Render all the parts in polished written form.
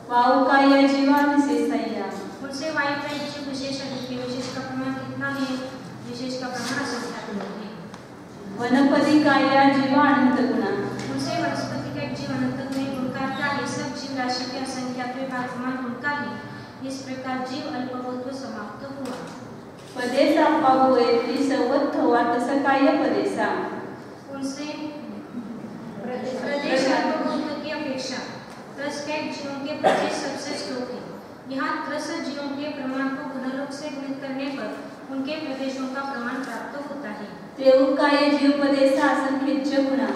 वायुकाय जीवा विशेषया उनसे वायुकाय जीव विशेष अधिक विशेष का प्रमाण कितना है? विशेष का प्रमाण असंख्यात है। वनस्पतिकाय जीवा अनंत गुणा उनसे वनस्पति का जीव अनंत गुण है। उनका क्या है? सब जीव राशि के असंख्यात भाग प्रमाण उनका है। इस प्रकार जीव अल्पभूत्व समाप्त हुआ। पदेसा पाहुए त्रिसवत्थ वातसकाय पदेसा उनसे प्रदेश अल्पभूत्व की अपेक्षा त्रसकैक जीवों के प्रदेश सबसे श्लोक है। यहाँ त्रस जीवों के प्रमाण को घनलोक से गुणित करने पर उनके प्रदेशों का प्रमाण प्राप्त होता है। त्रिकाय जीव पदेसा असंख्य गुणा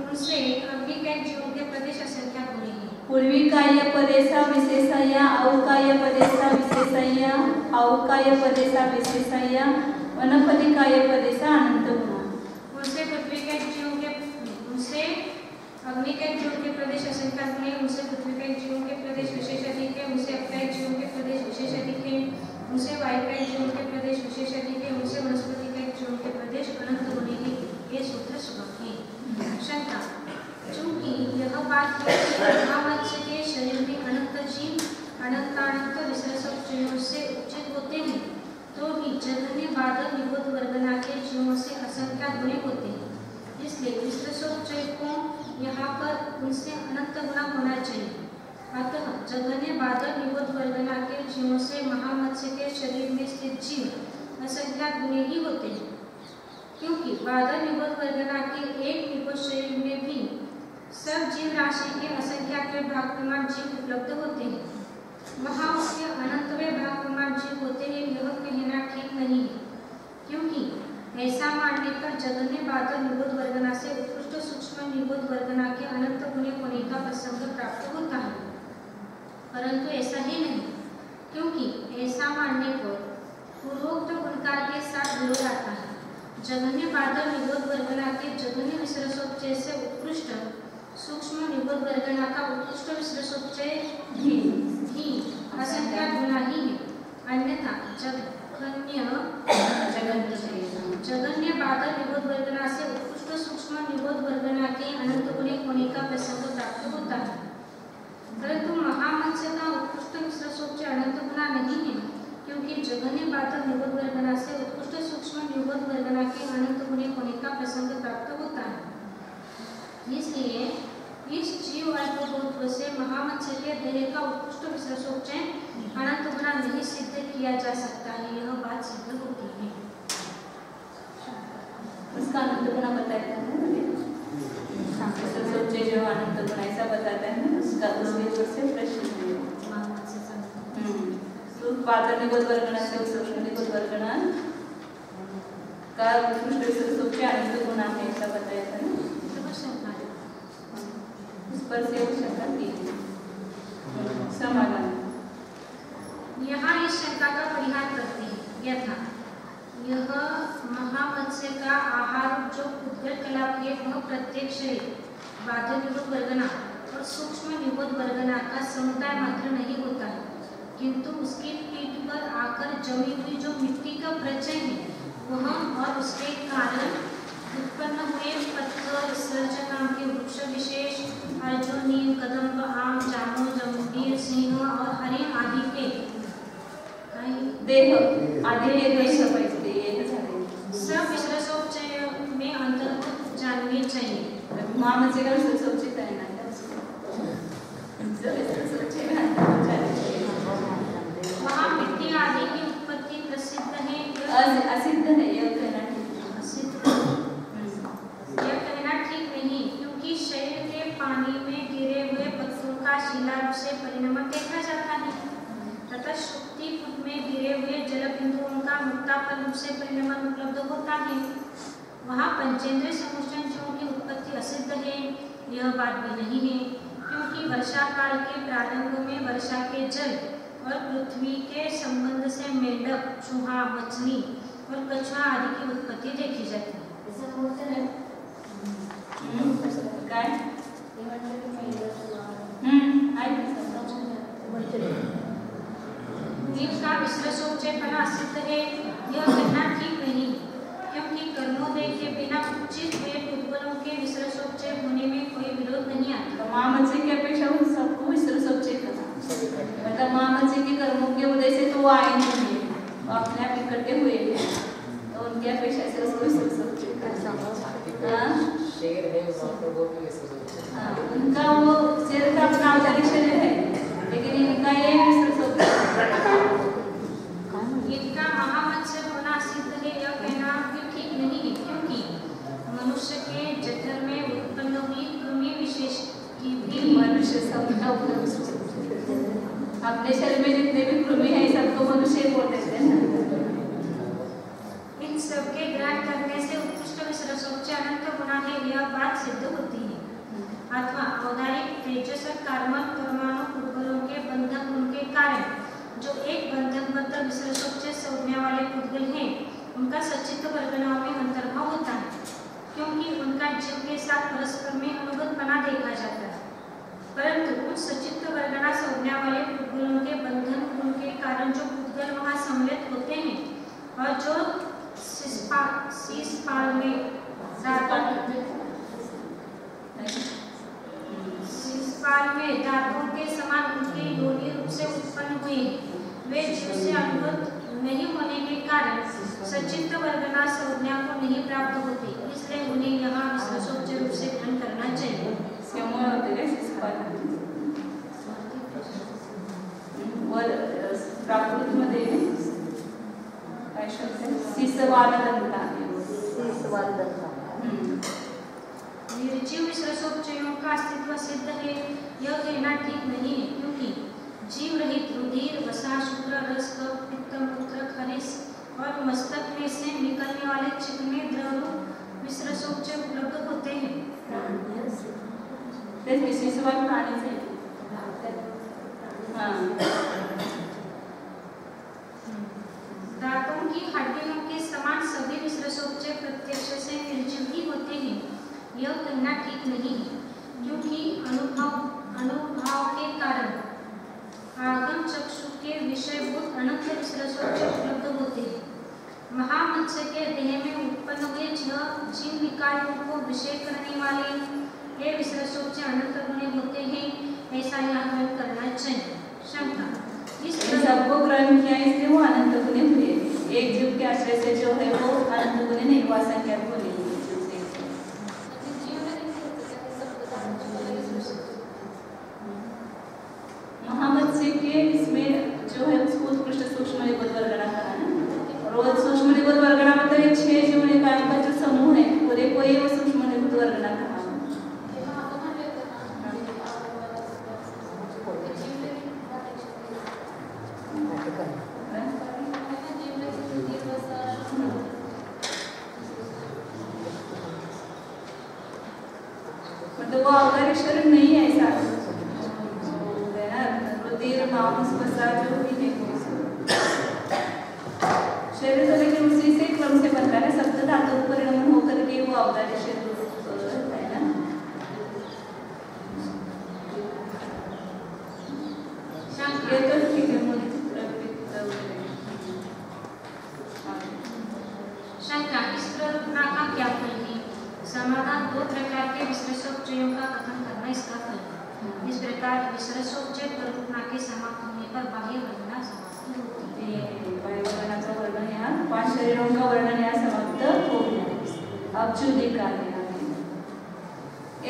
उनसे अग्निकैक जीवों के प्रदेश असंख्यात गुणे हैं। पूर्विकाय पदेसा विशेषया अवकाय पदेसा विशेषया अवकाय पदेसा विशेषया वनस्पतिकाय पदेसा अनंत गुणा उनसे पृथ्वीकैक जीवों के उनसे अग्निकैक जीवों के प्रदेश असंख्यात गुणे, उनसे पृथ्वीकैक जीवों के प्रदेश विशेष अधिक है, उनसे अपकैक जीवों के प्रदेश विशेष अधिक है, उनसे वायुकैक जीवों के प्रदेश विशेष अधिक है, उनसे वनस्पतिकैक जीवों के प्रदेश अनंत गुणे हैं। ये सूत्र सुगम है। शंका: चूंकि यह बात महामत्स्य के शरीर में अनंत जीव अनंतानंत विसर्जों से उपचित होते हैं, तो भी जघन्य बादल निबोध वर्गना के जीवों से असंख्यात गुणे होते हैं। इसलिए विसर्जों को यहाँ पर उनसे अनंत गुना होना चाहिए। अतः जघन्य बादल निबोध वर्गना के जीवों से महामत्स्य के शरीर में स्थित जीव असंख्यात गुणे ही होते हैं, क्योंकि बादल निबोध वर्गना के एक निबोध शरीर में भी सब जीव राशि के असंख्यात भाग प्रमाण जीव उपलब्ध होते हैं। वहाँ उसके अनंतवे भाग प्रमाण जीव होते हैं, यह कहना ठीक नहीं है, क्योंकि ऐसा मानने पर जघन्य बादल निबोध वर्गना से उत्कृष्ट सूक्ष्म निबोध वर्गना के अनंत गुणे होने का प्रसंग प्राप्त होता है। परंतु ऐसा ही नहीं, क्योंकि ऐसा मानने पर पूर्वोक्त गुणकार के साथ विरोध आता है। जघन्य बादल निबोध वर्गना के जघन्य विसर्जोपचय से उत्कृष्ट सूक्ष्म निबोध वर्गना का उत्कृष्ट विसर्जोपचय भी असंख्यात गुना ही है। अन्यथा जघन्य बादल निबोध वर्गना से उत्कृष्ट सूक्ष्म निबोध वर्गना के अनंत गुणे होने का प्रसंग प्राप्त होता है। परंतु महामत्स्य का उत्कृष्ट विसर्जोपचय अनंत गुना नहीं है, क्योंकि जघन्य बादल निबोध वर्गना से उत्कृष्ट सूक्ष्म निबोध वर्गना के अनंत गुणे होने का प्रसंग प्राप्त होता है। इसलिए इस जीव अल्पभूत्व से महामत्स्य के देह का उत्कृष्ट विसर्जोपचय अनंत गुना नहीं सिद्ध किया जा सकता है। यह बात सिद्ध होती है। उसका अनंत गुना बताया है विसर्जोपचय जो अनंत गुना ऐसा बताता है, उसका उसके जोर से प्रश्न है। बादल निबोध वर्गना से सूक्ष्म निबोध वर्गना का उत्कृष्ट विसर्जोपचय अनंत गुना है, ऐसा बताया था ना। उस पर से शंका की समाधान यहाँ इस शंका का परिहार करते हैं। यथा यह महामत्स्य का आहार जो उद्गत कलाप है, वह प्रत्येक शरीर बादल निबोध वर्गना और सूक्ष्म निबोध वर्गना का समुदाय मात्र नहीं होता है, किंतु उसकी पीठ पर आकर जमी हुई जो मिट्टी का प्रचय है वह और उसके कारण उत्पन्न हुए पत्थर सर्जकाम के वृक्ष विशेष अर्जुन, नीम, कदम्ब, आम, जामुन, जंबीर, सिंह और हरिण आदि के देह आदि के देह सब विसर्जोपचय में अंतर्भूत जाननी चाहिए। महामत्स्य का विसर्जोपचय करना है, वहाँ मिट्टी आदि की उत्पत्ति प्रसिद्ध है, असिद्ध है, यह कहना यह कहना ठीक नहीं, क्योंकि शरीर के पानी में गिरे हुए पत्थरों का शिलारूप से परिणमन देखा जाता है, तथा शुक्ति पुट में गिरे हुए जल बिंदुओं का मुक्ताफल रूप से परिणमन उपलब्ध होता है। वहाँ पंचेंद्रिय समुष्टन जीवों की उत्पत्ति असिद्ध है, यह बात भी नहीं है, क्योंकि वर्षा काल के प्रारंभ में वर्षा के जल और पृथ्वी के संबंध से मेंढक, चूहा, मछली और कछुआ आदि की उत्पत्ति देखी जाती है। जीव का विसर्जोपचयपना सिद्ध है, यह कहना ठीक नहीं, क्योंकि कर्मोदय के बिना उचित हुए उद्बलों के विसर्जोपचय होने में कोई विरोध नहीं आता। महामत्स्य की अपेक्षा उन सबको उनका वो शरीर का अपना औदारिक शरीर है, लेकिन इनका ये इनका महामत्स्य होना सिद्ध है, यह कहना भी ठीक नहीं है, क्योंकि मनुष्य के जठर में उत्पन्न हुई कृमि विशेष की भी मनुष्य सब अपने शरीर में जितने भी कृमि है सबको मनुष्य बोल देते हैं। इन सबके ग्रहण करने से उत्कृष्ट विसर्जक अनंत गुना है, यह बात सिद्ध होती है। अथवा औदारिक तेजस कार्बन परमाणु पुद्गलों के बंधक उनके कारण जो एक बंधनबद्ध विसर्जक से संज्ञा वाले पुद्गल हैं, उनका सचित्त वर्गनाओं में अंतर्भाव होता है, क्योंकि उनका जीव के साथ परस्पर में अनुगत बना देखा जाता है। परंतु उन सचित्त वर्गना संज्ञा वाले पुद्गलों के बंधन गुण के कारण जो पुद्गल वहां सम्मिलित होते हैं और जो शीशपाल में दांतों के समान उनके योनि रूप से उत्पन्न हुए हैं, वे जीव से अनुगत नहीं होने के कारण सचित्त वर्गना संज्ञा को नहीं प्राप्त होती, इसलिए उन्हें यहाँ विसर्जक रूप से ग्रहण करना चाहिए। प्राकृतमध्ये काय शब्द आहे? शिशवालदंता। निर्जीव विसर्जकों का अस्तित्व सिद्ध है, यह कहना ठीक नहीं है, क्योंकि जीव रहित रुधिर, वसा, शुक्र, रस, कफ, पित्त, मूत्र, खनिज और मस्तक में से निकलने वाले चिकने द्रव विसर्जक उपलब्ध होते हैं। शिशुवाल प्राणी से दांतों की हड्डियों के समान सभी विसर्जक प्रत्यक्ष से निर्जीव ही होते हैं, यह कहना ठीक नहीं है, क्योंकि अनुभव के कारण आगम चक्षु के विषयभूत अनंत विसर्जक उपलब्ध होते हैं। महामत्स्य के देह में उत्पन्न हुए जिन निकायों को विषय करने वाले ये विसर्जक अनंत गुणे होते हैं, ऐसा यहाँ ग्रहण करना चाहिए। शंका, इस सबको ग्रहण किया इसलिए वो अनंत गुणे हुए, एक जीव के आश्रय से जो है वो अनंत गुणे नहीं हुआ, संख्या बोली। महामत्स्य के इसमें जो है उसको उत्कृष्ट सूक्ष्म निगोद वर्गना कहा ना, और सूक्ष्म निगोद वर्गना मतलब ये 6 जीव निकायों का जो समूह है पूरे को ये वो सूक्ष्म निगोद वर्गना कहा। मतलब वो औदारिक शरीर नहीं है ऐसा, रुधिर, मांस, वसा जो भी है शरीर तो, लेकिन उसी से क्रम से बनता है, सप्त धातु परिणमन होकर के वो औदारिक शरीर होता है ना। ये तो ठीक है। शंका, इस प्ररूपना का क्या फल है? समाधान, 2 प्रकार के विसर्जक का कथन करना इसका फल है। इस प्रकार विसर्जक प्ररूपना के समाप्त होने पर बाह्य वर्णना समाप्त होती है। बाह्य वर्णनाचा वर्णन यहाँ 5 शरीरों का वर्णन यहाँ समाप्त हो गया। अब चूलिका है,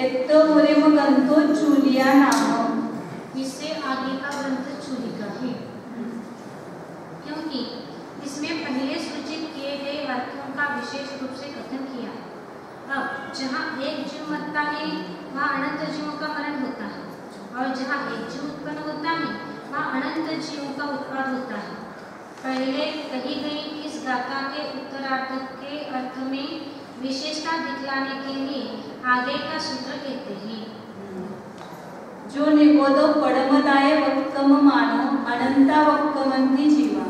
एत्तो मुरेम गंतो चूलिया नाम, इससे आगे का ग्रंथ चूलिका है, क्योंकि इसमें पहले सूचित किए गए वाक्यों का विशेष रूप से कथन किया है। अब जहाँ एक जीव मरता है वहाँ अनंत जीवों का मरण होता है, और जहाँ एक जीव उत्पन्न होता है वहाँ अनंत जीवों का उत्पाद होता है। पहले कही गई इस गाथा के उत्तरार्ध के अर्थ में विशेषता दिखलाने के लिए आगे का सूत्र कहते हैं। जो निगोदो पडमदाय वक्कम मानो अनंता वक्कमंती जीवा,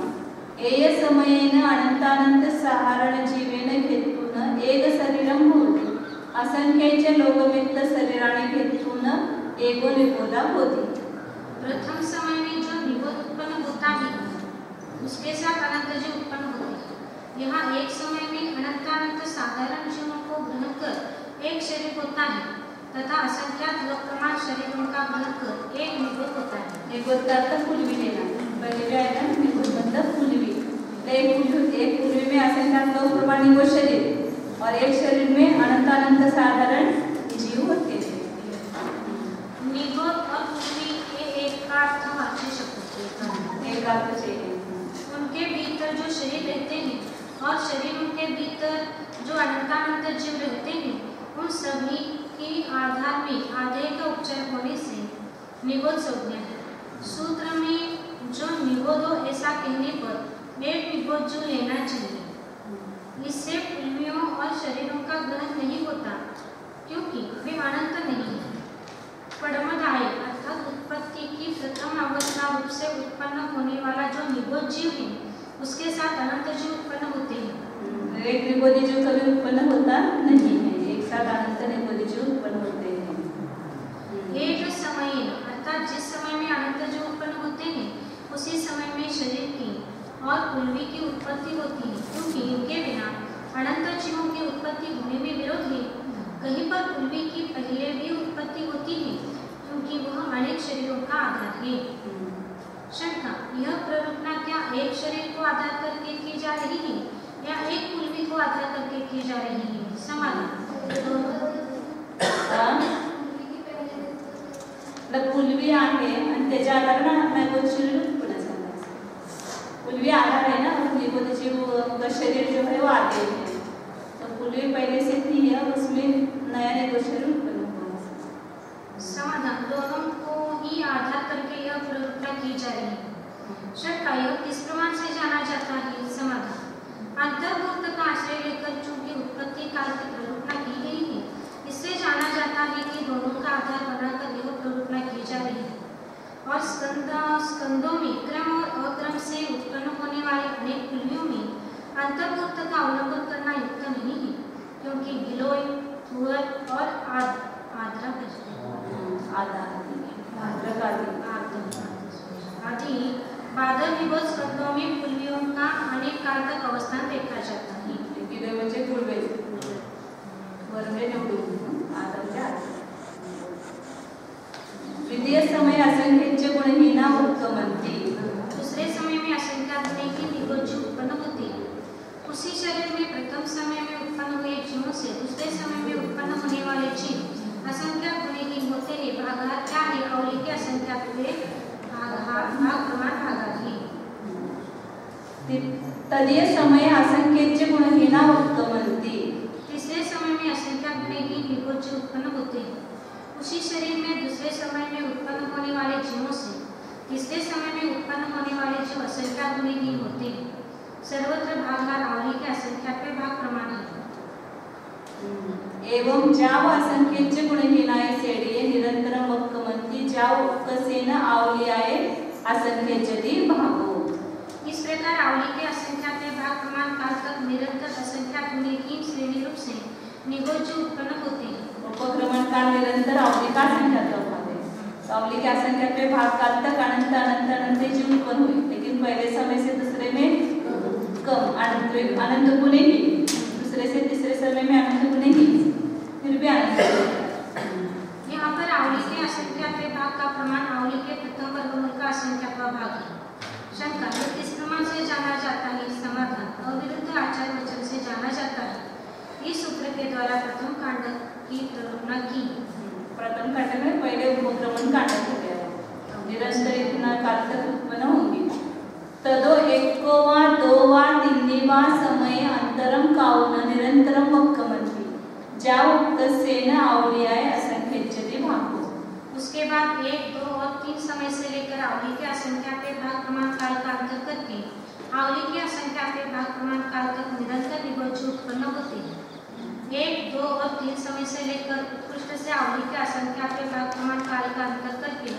एय समयेन अनंतानंत सहारण जीवेन घेतून एक शरीरम होती, असंख्येचे लोकमित्त शरीराने घेतून एको निगोदा होती। प्रथम समय में जो निगोद उत्पन्न होता है उसके साथ अनंत जीव उत्पन्न होते हैं। यहाँ एक समय में अनंतानंत साधारण जीवों को ग्रहण कर एक शरीर होता है तथा असंख्यात लोकमान शरीरों का ग्रहण कर एक निगोद होता है। निगोद का अर्थ कुलवी लेना, पहले जो है ना निगोद मतलब कुलवी, एक कुलवी में असंख्यात लोक प्रमाण निगोद शरीर और एक शरीर में अनंतानंत साधारण जीव होते हैं। एकार्थ वाच्य शब्द एक अर्थ चाहिए। उनके भीतर जो शरीर रहते हैं और शरीर उनके भीतर जो अनंतानंत जीव रहते हैं, उन सभी की आधार में आधेय का उपचार होने से निबोध संज्ञा है। सूत्र में जो निबोध हो ऐसा कहने पर एक निबोध जो लेना चाहिए। इससे पुल्लियों और शरीरों का ग्रहण नहीं होता, क्योंकि वे अनंत नहीं है। पड़मदाय अर्थात उत्पत्ति की प्रथम अवस्था रूप से उत्पन्न होने वाला जो निबोध जीव है, उसके साथ अनंत जीव उत्पन्न होते हैं। एक निबोधी जीव कभी उत्पन्न होता नहीं है, एक साथ अनंत निबोधी जीव उत्पन्न होते हैं। एक समय अर्थात जिस समय में अनंत जीव उत्पन्न होते हैं, उसी समय में शरीर की और पुल्वी की उत्पत्ति होती है, क्योंकि इनके बिना अनंत जीवों की उत्पत्ति होने में विरोध है। कहीं पर पुल्वी की पहले भी उत्पत्ति होती है, क्योंकि वह अनेक शरीरों का आधार है। शंका, यह प्ररूपना क्या एक शरीर को आधार करके की जा रही है या एक पुल्वी को आधार करके की जा रही है? समाधान, पुलवी आहे आणि त्याच्या आधारानं निबोध शरीर उत्पन्न झालं। पुलवी आधार है ना, और निबोध जीव का शरीर जो है वो आगे है, तो पुलवी पहले से थी है, उसमें नया निबोध शरीर उत्पन्न हुआ। समाधान, दोनों को ही आधार करके यह प्ररूपना की जा रही है। शंका, यह किस प्रमाण से जाना जाता है? समाधान, अंतर्भूत का आश्रय लेकर चूंकि उत्पत्ति काल की प्ररूपना की गई है, इससे जाना जाता है कि दोनों का आधार बनाकर यह प्ररूपना की जा रही है। और स्कंदों में क्रम और अक्रम से उत्पन्न होने वाली अनेक पुल्लियों में अंतर्भूत का अवलंबन करना युक्त नहीं है, क्योंकि गिलोय, तुअर और आदि बादल निबोध स्कंदों में पुल्लियों का अनेक काल तक अवस्थान देखा जाता है। म्हणजे पूर्वे वरवे निवडून आदमच्या द्वितीय समय असंख्येचे गुणहीना उत्तमंती। दूसरे समय में असंख्य गुणे की निबोध जीव उत्पन्न होती है। उसी शरीर में प्रथम समय में उत्पन्न हुए जीवों से दूसरे समय में उत्पन्न होने वाले जीव असंख्य गुणहीन होते हैं। भागाहार क्या है? अवली के असंख्य भाग प्रमाण भागाहार है। तदीय समय असंख्येचे गुणहीना उत्तमंती। तीसरे समय में असंख्य गुणहीन निबोध जीव उत्पन्न होते हैं। उसी शरीर में दूसरे समय में उत्पन्न होने वाले जीवों से तीसरे समय में उत्पन्न होने वाले जीव असंख्य गुणहीन होते हैं। सर्वत्र भागाहार अवली के असंख्य भाग प्रमाण है। एवं जाव असंख्येचे गुणहीनाय सेडिये निरंतरम वक्कमंती जाव कसेन आवलियाय असंख्येचति भागो। इस प्रकार आवली के असंख्य भाग प्रमाण काल तक निरंतर असंख्य गुणहीन श्रेणी रूप से निबोध जीव उत्पन्न होते हैं। उपक्रमण काल निरंतर आवली का संख्या भाग है, तो आवली के असंख्य भाग काल तक अनंत अनंत अनंत जीव उत्पन्न हुए, लेकिन पहले समय से दूसरे में कम अनंत गुणे ही, दूसरे से तीसरे समय में अनंत गुणे ही, फिर भी अनंत। यहाँ पर आवली के असंख्य भाग का प्रमाण आवली के प्रथम वर्गमूल का असंख्य भाग है। शंका, यह किस प्रमाण से जाना जाता है? समाधान, अविरुद्ध आचार वचन से जाना जाता है। इस सूत्र के द्वारा प्रथम कांड की प्ररूपना की। प्रथम कांड में पहले उपक्रमण कांड हो गया, निरंतर इतना काल तक उत्पन्न होंगे। तदो एकोवा दोवा तिन्नीवा समय अंतरम काउन निरंतरम वक्कमंती जाव कसेन आवलियाय असंख्येचति भागो। उसके बाद 1, 2 और 3 समय से लेकर आवली के असंख्य भाग प्रमाण काल का अंतर करके आवली के असंख्य भाग प्रमाण काल तक निरंतर निबोध जीव उत्पन्न होते हैं। 1, 2 और 3 समय से लेकर उत्कृष्ट से आवली के असंख्य भाग प्रमाण काल का अंतर करके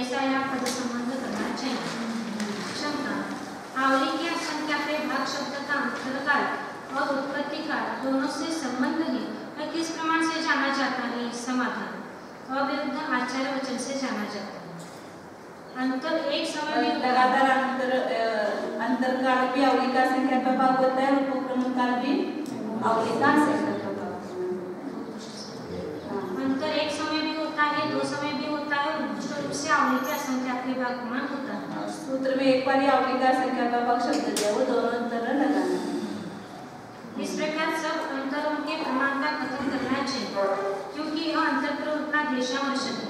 ऐसा यह पद संबंध करना चाहिए। शंका, आवली के असंख्य भाग शब्द का अंतरकाल और उत्पत्ति काल दोनों से संबंध है, वह किस प्रमाण से जाना जाता है? समाधान, अविरुद्ध आचार वचन से जाना जाता है। अंतर एक समय में लगातार अंतरकाल भी आवली का संख्या का भाग होता है, उपक्रमण काल भी आवली का संख्या का भाग। अंतर एक समय भी होता है, 2 समय भी होता है, और दूसरे रूप से आवली के असंख्य भाग प्रमाण होता है। सूत्र में एक बार आवली का संख्या का भाग शब्द दिया, वो दोनों अंतर लगाना है। इस प्रकार सब अंतरों के प्रमाण का कथन करना चाहिए, क्योंकि यह अंतर प्ररूपना देशावर्ष है।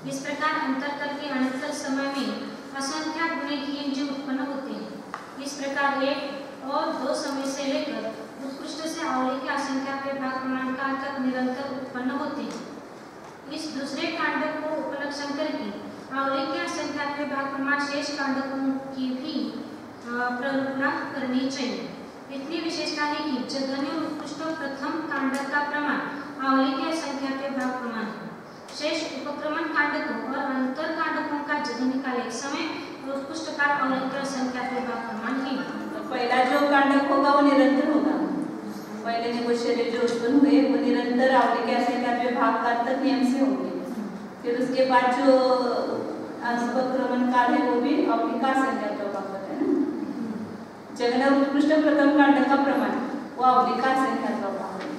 इस प्रकार अंतरकल के अनंतर समय में असंख्यात गुणहीन जीव उत्पन्न होते हैं। इस प्रकार एक और दो समय से लेकर उत्कृष्ट से आवली के असंख्यात विभाग प्रमाण काल तक निरंतर उत्पन्न होते हैं। इस दूसरे कांड को उपलक्षण करके आवली के असंख्यात विभाग प्रमाण शेष कांडकों की भी प्ररूपणा करनी चाहिए। इतनी विशेषता है कि जगन्य उत्कृष्ट प्रथम कांड का प्रमाण आवली के असंख्यात विभाग प्रमाण है। शेष उपक्रमण कांडकों और अंतर कांडकों का जगन्य काल एक समय और उत्कृष्ट काल आवली के असंख्यात विभाग प्रमाण है। तो पहला जो कांडक होगा वो निरंतर होगा। पहले निगुण शरीर जो उत्पन्न हुए वो निरंतर आवली के असंख्यात विभाग काल तक नियम से होंगे। फिर उसके बाद जो उपक्रमण काल है वो भी आवली का असंख्यात विभाग होता है ना। जगन उत्कृष्ट प्रथम कांड का प्रमाण वो आवली का असंख्यात विभाग है।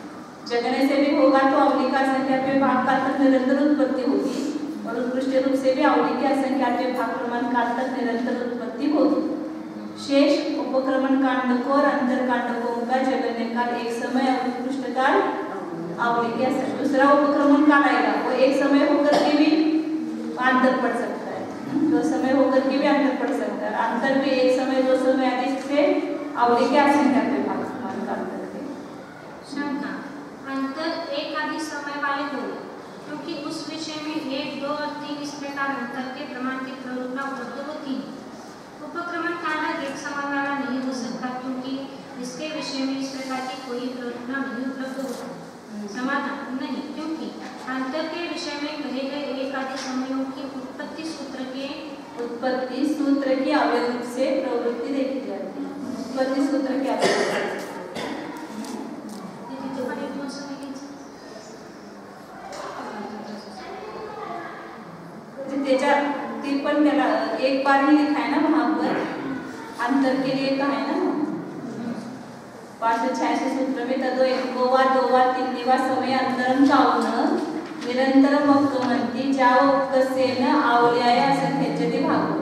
जगने से भी होगा तो आवली का असंख्यात विभाग काल तक निरंतर उत्पत्ति होगी और उत्कृष्ट रूप से भी आवली के असंख्यात विभाग प्रमाण काल तक निरंतर उत्पत्ति होगी। शेष उपक्रमण कांडकों और अंतर कांडकों का जगन्य काल एक समय और उत्कृष्ट काल आवली के दूसरा उपक्रमण काल आएगा वो एक समय होकर के भी अंतर पड़ सकता है, दो समय होकर के भी अंतर पड़ सकता है। अंतर भी एक समय दो समय आदि से आवली के असंख्यात विभाग प्रमाण काल तक है। शंका अंतर एक आदि समय वाले हो क्योंकि उस विषय में 1, 2 और 3 इस प्रकार अंतर के प्रमाण की प्ररूपणा उपलब्ध होती है। उपक्रमण कांड एक समान वाला नहीं हो सकता क्योंकि इसके विषय में इस प्रकार की कोई प्ररूपणा नहीं उपलब्ध होती। समाधान नहीं, क्योंकि अंतर के विषय में कहे गए एक आदि समयों की उत्पत्ति सूत्र की अवयव रूप से प्रवृत्ति देखी जाती है। उत्पत्ति सूत्र की अवयव ती पण त्याला एक बार ही लिखा है ना वहां पर अंतर के लिए कहा है ना 586 सूत्र में तदो एकोवा दोवा तीनवा समय अंतरम चावून निरंतर वक्कमंती जाव कसेन आवलिया असंख्यचति भागो।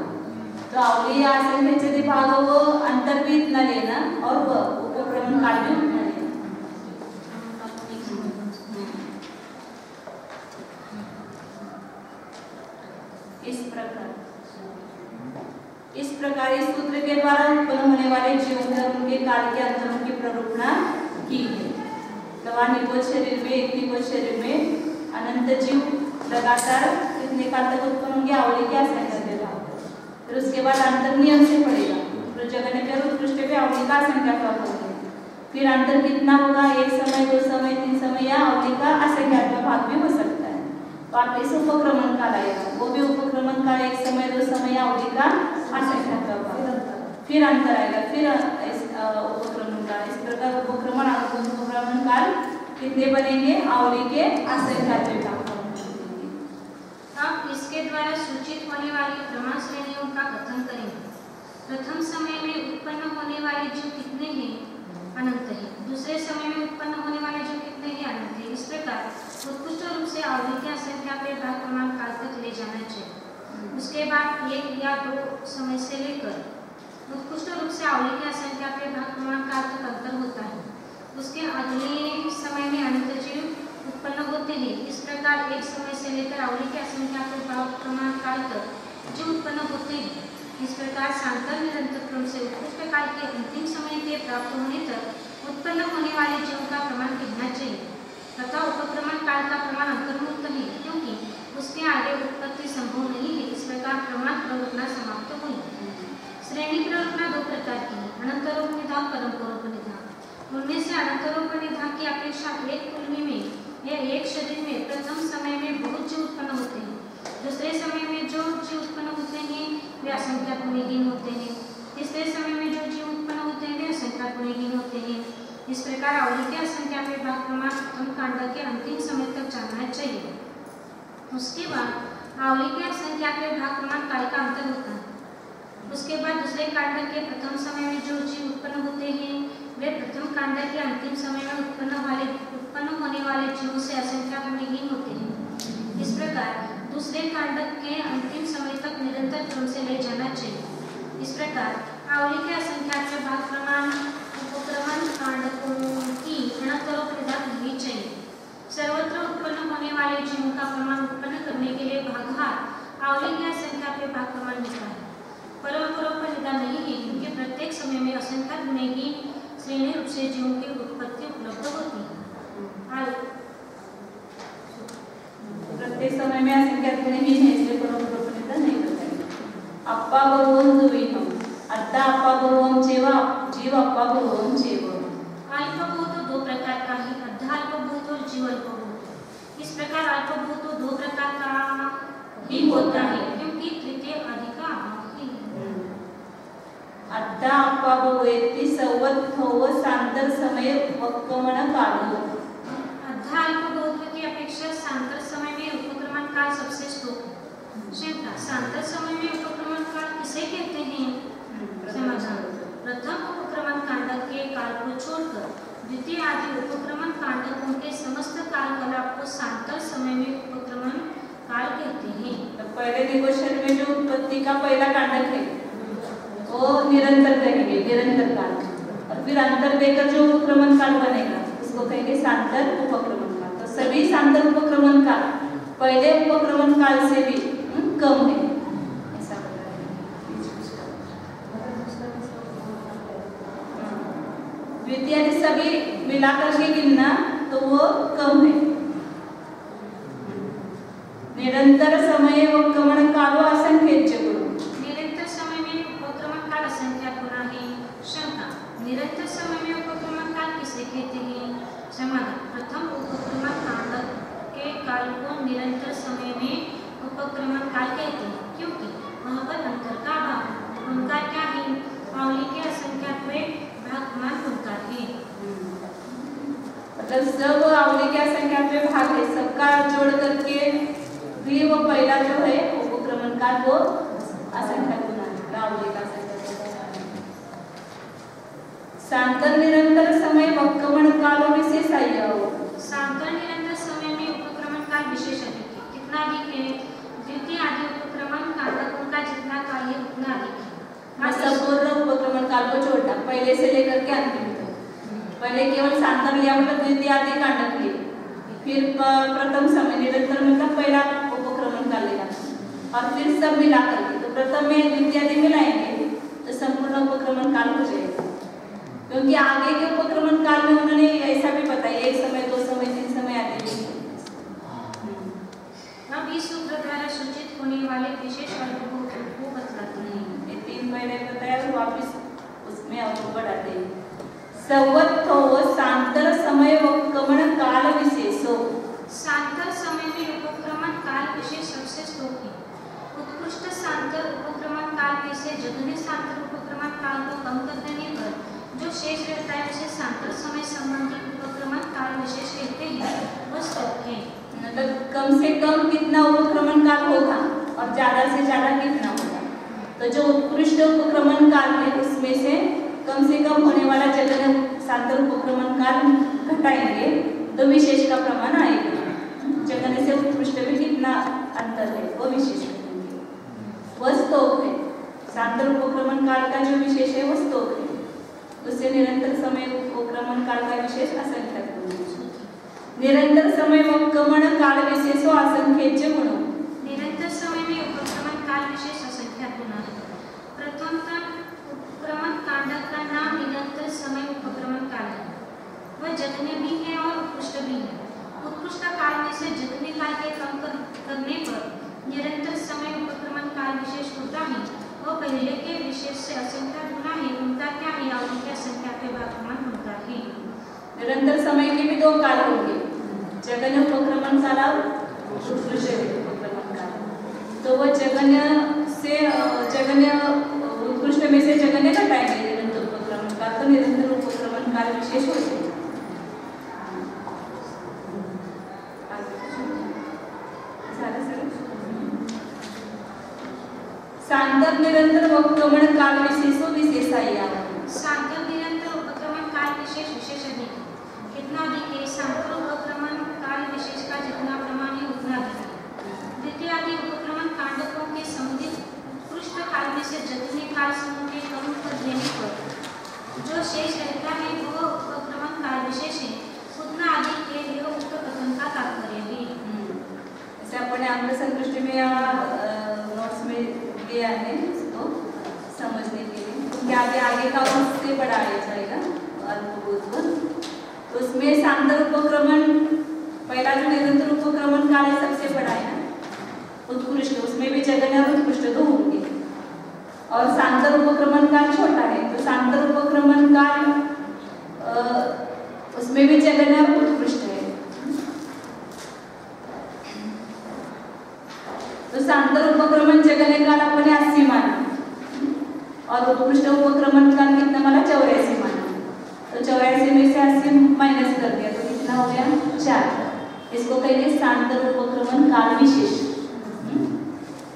तो आवलिया असंख्यचति भागो वो अंतर भी इतना लेना और वो उपक्रमण काल भी उतना लेना। इस प्रकार इस सूत्र के द्वारा उत्पन्न होने वाले जीवों और उनके काल के अंतरों की प्ररूपणा की है। दवा निकोच शरीर में एक निकोच शरीर में अनंत जीव लगातार कितने काल तक उत्पन्न होंगे आवली के असंख्यात विभाग। फिर उसके बाद अंतर नियम से पड़ेगा तो जगन्य पे उत्कृष्ट पे आवली का असंख्यात विभाग होंगे। फिर अंतर कितना होगा, एक समय, दो समय, तीन समय या आवली का असंख्यात विभाग भी हो सकता है। तो आप इस उपक्रमण काल आएगा वो भी उपक्रमण काल एक समय, दो समय या आवली का असंख्यात विभाग। फिर अंतर आएगा, फिर उपक्रमण काल। इस प्रकार उपक्रमण काल कितने बनेंगे, आवली के असंख्यात विभाग। अब इसके द्वारा सूचित होने वाली प्रमाण श्रेणियों का कथन करेंगे। प्रथम समय में उत्पन्न होने वाले जीव कितने हैं, अनंत है। दूसरे समय में उत्पन्न होने वाले जीव कितने हैं, अनंत है। इस प्रकार उत्कृष्ट रूप से आवली के असंख्यात विभाग प्रमाण काल तक ले जाना चाहिए। उसके बाद 1 या 2 समय से लेकर उत्कृष्ट रूप से आवली के असंख्यात विभाग प्रमाण काल तक अंतर होता है। उसके अगले समय में अनंत जीव उत्पन्न होते हैं। इस प्रकार एक समय से लेकर आवली के असंख्यात विभाग प्रमाण काल तक जीव उत्पन्न होते हैं। इस प्रकार सांकर निरंतर क्रम से उत्कृष्ट काल के अंतिम समय के प्राप्त होने तक उत्पन्न होने वाले जीवों का प्रमाण कहना चाहिए तथा उपक्रमण काल का प्रमाण अंतर्मुक्त है क्योंकि उसके आगे उत्पत्ति संभव नहीं है। इस प्रकार प्रमाण प्ररूपणा समाप्त हुई। श्रेणी प्ररूपणा 2 प्रकार की है, अनंतरोपनिधान, परम्परोपनिधान। उनमें से अनंतरोपनिधान की अपेक्षा एक कुल्मी में या एक शरीर में प्रथम समय में बहुत जीव उत्पन्न होते हैं। दूसरे समय में जो जीव उत्पन्न होते हैं वे असंख्यात गुणहीन होते हैं। तीसरे समय में जो जीव उत्पन्न होते हैं वे असंख्यात गुणहीन होते हैं। इस प्रकार आवली के असंख्यात विभाग प्रमाण प्रथम कांड के अंतिम समय तक जानना चाहिए। उसके बाद आवली के असंख्यात विभाग प्रमाण काल का अंतर होता है। उसके बाद दूसरे कांड के प्रथम समय में जो जीव उत्पन्न होते हैं वे प्रथम कांड के अंतिम समय में उत्पन्न होने वाले जीवों से असंख्यात गुणहीन होते हैं। इस प्रकार दूसरे कांड के अंतिम समय तक निरंतर क्रम से ले जाना चाहिए। इस प्रकार आवली के असंख्यात विभाग प्रमाण उपक्रमण कांडकों की अनंतरोपनिधान होनी चाहिए। सर्वत्र उत्पन्न होने वाले जीवों का प्रमाण उत्पन्न करने के लिए भागहार आवली या संख्या पे भाग प्रमाण मिलता है। परम्पराओं पर निदान नहीं है क्योंकि प्रत्येक समय में असंख्य गुणे की श्रेणी रूप से जीवों की उत्पत्ति उपलब्ध होती है। प्रत्येक समय में असंख्य गुणे ही है, इसलिए परम्पराओं पर निदान नहीं करता है। अप्पा बरोवम दुविधम अद्धा अप्पा बरोवम जेवा जीव अप्पा बरोवम जेव। अल्पभूत दो प्रकार का है, अद्धा अल्पभूत और जीव अल्पभूत। इस प्रकार अल्पभूत दो प्रकार का ही होता है क्योंकि तृतीय आदि का अभाव है। अद्धा अप्पा बरोवेति सवत्थव सांतर समय उपक्रमण कालो। अद्धा अल्पभूत की अपेक्षा सांतर समय में उपक्रमण काल सबसे श्लोक है। सांतर समय में उपक्रमण काल किसे कहते हैं? समाधान प्रथम उपक्रमण कांडक के काल को छोड़कर द्वितीय आदि उपक्रमण कांडकों के समस्त कार्यकलाप को सांतर समय में उपक्रमण काल कहते हैं। तो पहले देखो शरीर में जो उत्पत्ति का पहला कांडक है वो निरंतर कहेंगे, निरंतर काल, और फिर अंतर देकर जो उपक्रमण काल बनेगा उसको कहेंगे सांतर उपक्रमण काल। तो सभी सांतर उपक्रमण काल पहले उपक्रमण काल से भी कम है, ऐसा बताया। द्वितीय सभी मिलाकर के गिनना तो वो कम है। निरंतर समय उपक्रमण कालो असंख्येच्य गुण। निरंतर समय में उपक्रमण काल असंख्य गुना है। शंका निरंतर समय में उपक्रमण काल किसे कहते हैं? समाधान प्रथम उपक्रमण कांडक के काल को निरंतर समय में उपक्रमण काल कहते हैं क्योंकि वहाँ पर अंतर का अभाव। उनका क्या है? आवली के असंख्यात्मक भागमान उनका है। मतलब सब आवली के असंख्यात्मक भाग है, सबका जोड़ करके भी वो पहला जो है उपक्रमण काल वो असंख्य गुना है, आवली का असंख्यात्मक। सांतर निरंतर समय उपक्रमण कालो विशेषाय। सांतर निरंतर समय में उपक्रमण काल विशेष अधिक है। कितना अधिक है? द्वितीय आदि उपक्रमण कांडकों का जितना काल है उतना अधिक है। संपूर्ण उपक्रमण काल को छोड़ना पहले से लेकर के अंतिम तक। पहले केवल सांतर लिया मतलब द्वितीय आदि कांडक लिए, फिर प्रथम समय निरंतर मतलब पहला उपक्रमण काल लेना, और फिर सब मिला करके तो प्रथम में द्वितीय आदि मिलाएंगे तो संपूर्ण उपक्रमण काल हो जाएगा। क्योंकि आगे के उपक्रमण काल में उन्होंने ऐसा भी बताया, एक समय, दो समय, तीन समय आदि। अब इस सूत्र द्वारा सूचित होने वाले विशेष अल्पभूत को बतलाते हैं। ये तीन मैंने बताया और वापस उसमें और बढ़ाते हैं। सवत्थव सांतर समय उपक्रमण काल विशेषो। सांतर समय में उपक्रमण काल विशेष सबसे श्लोक है। उत्कृष्ट सांतर उपक्रमण काल में से जघन्य सांतर उपक्रमण काल को कम कर देने पर जो शेष रहता है उसे सांतर समय संबंधी उपक्रमण काल विशेष कहते हैं। वह श्लोक है। मतलब कम से कम कितना उपक्रमण काल होगा और ज्यादा से ज्यादा कितना होगा। तो जो उत्कृष्ट उपक्रमण काल है उसमें से कम होने वाला जघन्य सांतर उपक्रमण काल घटाएंगे तो विशेष का प्रमाण आएगा। जघन्य से उत्कृष्ट में कितना अंतर है वो विशेष करेंगे। वह स्तोक है, सांतर उपक्रमण काल का जो विशेष है वो स्तोक है। उससे निरंतर समय उपक्रमण काल का विशेष असंख्य गुण। निरंतर समय उपक्रमण काल विशेषो असंख्येच्य गुणो। निरंतर समय में उपक्रमण काल विशेष असंख्य गुण है। प्रथमतः उपक्रमण कांडक का नाम निरंतर समय उपक्रमण काल है। वह जघन्य भी है और उत्कृष्ट भी है। उत्कृष्ट काल में से जघन्य काल के कम करने पर निरंतर समय उपक्रमण काल विशेष होता है। वह पहले के विशेष से असंख्य गुना है। उनका क्या है? आवली के असंख्या पे भागमान होता है। निरंतर समय के भी दो काल होंगे, जघन्य उपक्रमण काल और उत्कृष्ट उपक्रमण काल। तो वह जघन्य से उत्कृष्ट में से जघन्य घटाएंगे निरंतर उपक्रमण काल, तो निरंतर उपक्रमण काल विशेष होते हैं। सांतर निरंतर उपक्रमण काल विशेषो विशेषाय। सांतर निरंतर उपक्रमण काल विशेष विशेष अधिक है। कितना अधिक है? सांतर उपक्रमण काल विशेष का जितना प्रमाण है उतना अधिक है। द्वितीय आदि उपक्रमण कांडकों के संबंधित उत्कृष्ट काल में से जघन्य काल समूह के कम कर देने पर जो शेष रहता है वो उपक्रमण काल विशेष है। उतना अधिक है, यह उक्त कथन का तात्पर्य है। जैसे अपने अंक संतुष्टि में या नोट्स में दिया है इसको समझने के लिए, क्योंकि आगे का उससे बढ़ाया जाएगा अल्पभूतपूर्व। तो उसमें सांतर उपक्रमण, पहला जो निरंतर उपक्रमण काल है सबसे बड़ा है ना, उत्कृष्ट, उसमें भी जगन्य और उत्कृष्ट तो होंगे। और सांतर उपक्रमण काल छोटा है, तो सांतर उपक्रमण काल उसमें भी जगन्य और उत्कृष्ट है। तो सांतर उपक्रमण जगन्य काल अपने 80 माना और उत्कृष्ट उपक्रमण काल कितना माना, 84 माना। तो 84 में से 80 माइनस कर दिया तो कितना हो गया, 4। इसको कहेंगे सांतर उपक्रमण काल विशेष।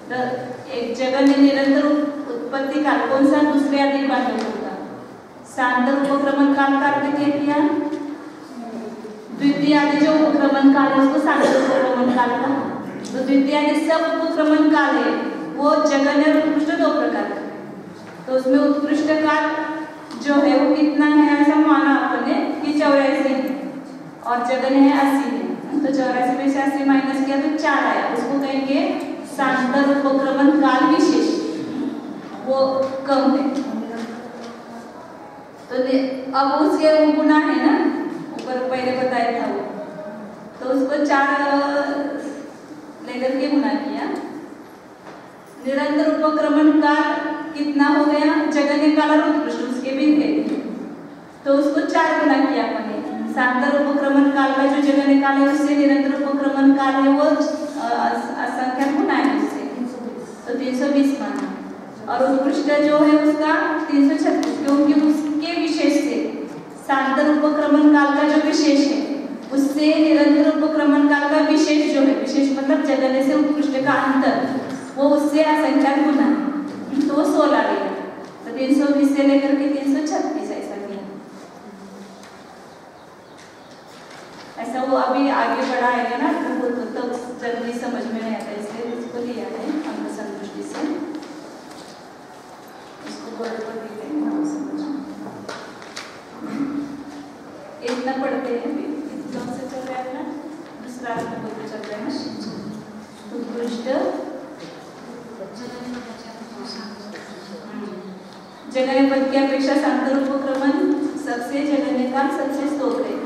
तो एक जगन्य निरंतर उत्पत्ति काल कौन सा, दूसरे आदि काल में होगा। सांतर उपक्रमण काल का अर्थ क्या किया, द्वितीय आदि जो उपक्रमण काल है उसको सांतर उपक्रमण काल कहा। तो द्वितीय आदि सब उपक्रमण काल है वो जगन्य और उत्कृष्ट 2 प्रकार का। तो उसमें उत्कृष्ट काल जो है वो कितना है, ऐसा माना आपने कि 84 है और जगन्य है 80 है। तो 84 में से 80 माइनस किया तो 4 आया, उसको कहेंगे सांतर उपक्रमण काल विशेष, वो कम है। तो अब उसके गुना है ना, ऊपर पहले बताया था वो, तो उसको 4 लेकर के गुना किया। निरंतर उपक्रमण काल कितना हो गया, जगन्य काल और उत्कृष्ट उसके भी थे, तो उसको 4 गुना किया अपने। सांतर उपक्रमण काल का जो जगन्य काल है उससे निरंतर उपक्रमण काल है वो असंख्या गुना है उससे, तो 320 माना। और उत्कृष्ट जो है उसका 336, क्योंकि उसके विशेष से सांतर उपक्रमण काल का जो विशेष है उससे निरंतर उपक्रमण काल का विशेष जो है, विशेष मतलब जगन्य से उत्कृष्ट का अंतर, वो उससे असंख्या गुना है, तो 16 गया। तो 320 से लेकर के 336 ऐसा किया। ऐसा वो अभी आगे बढ़ाएगा ना तो तब जल्दी समझ में नहीं आता, इसलिए उसको लिया है अंक संतुष्टि से, इसको बोर्ड पर लिखे हैं समझ। इतना पढ़ते हैं कौन से चल रहा है ना, दूसरा बोलते चल रहे हैं उत्कृष्ट जगन्य पद की अपेक्षा सांतर उपक्रमण सबसे जगन्य काल सबसे स्तोत्र है।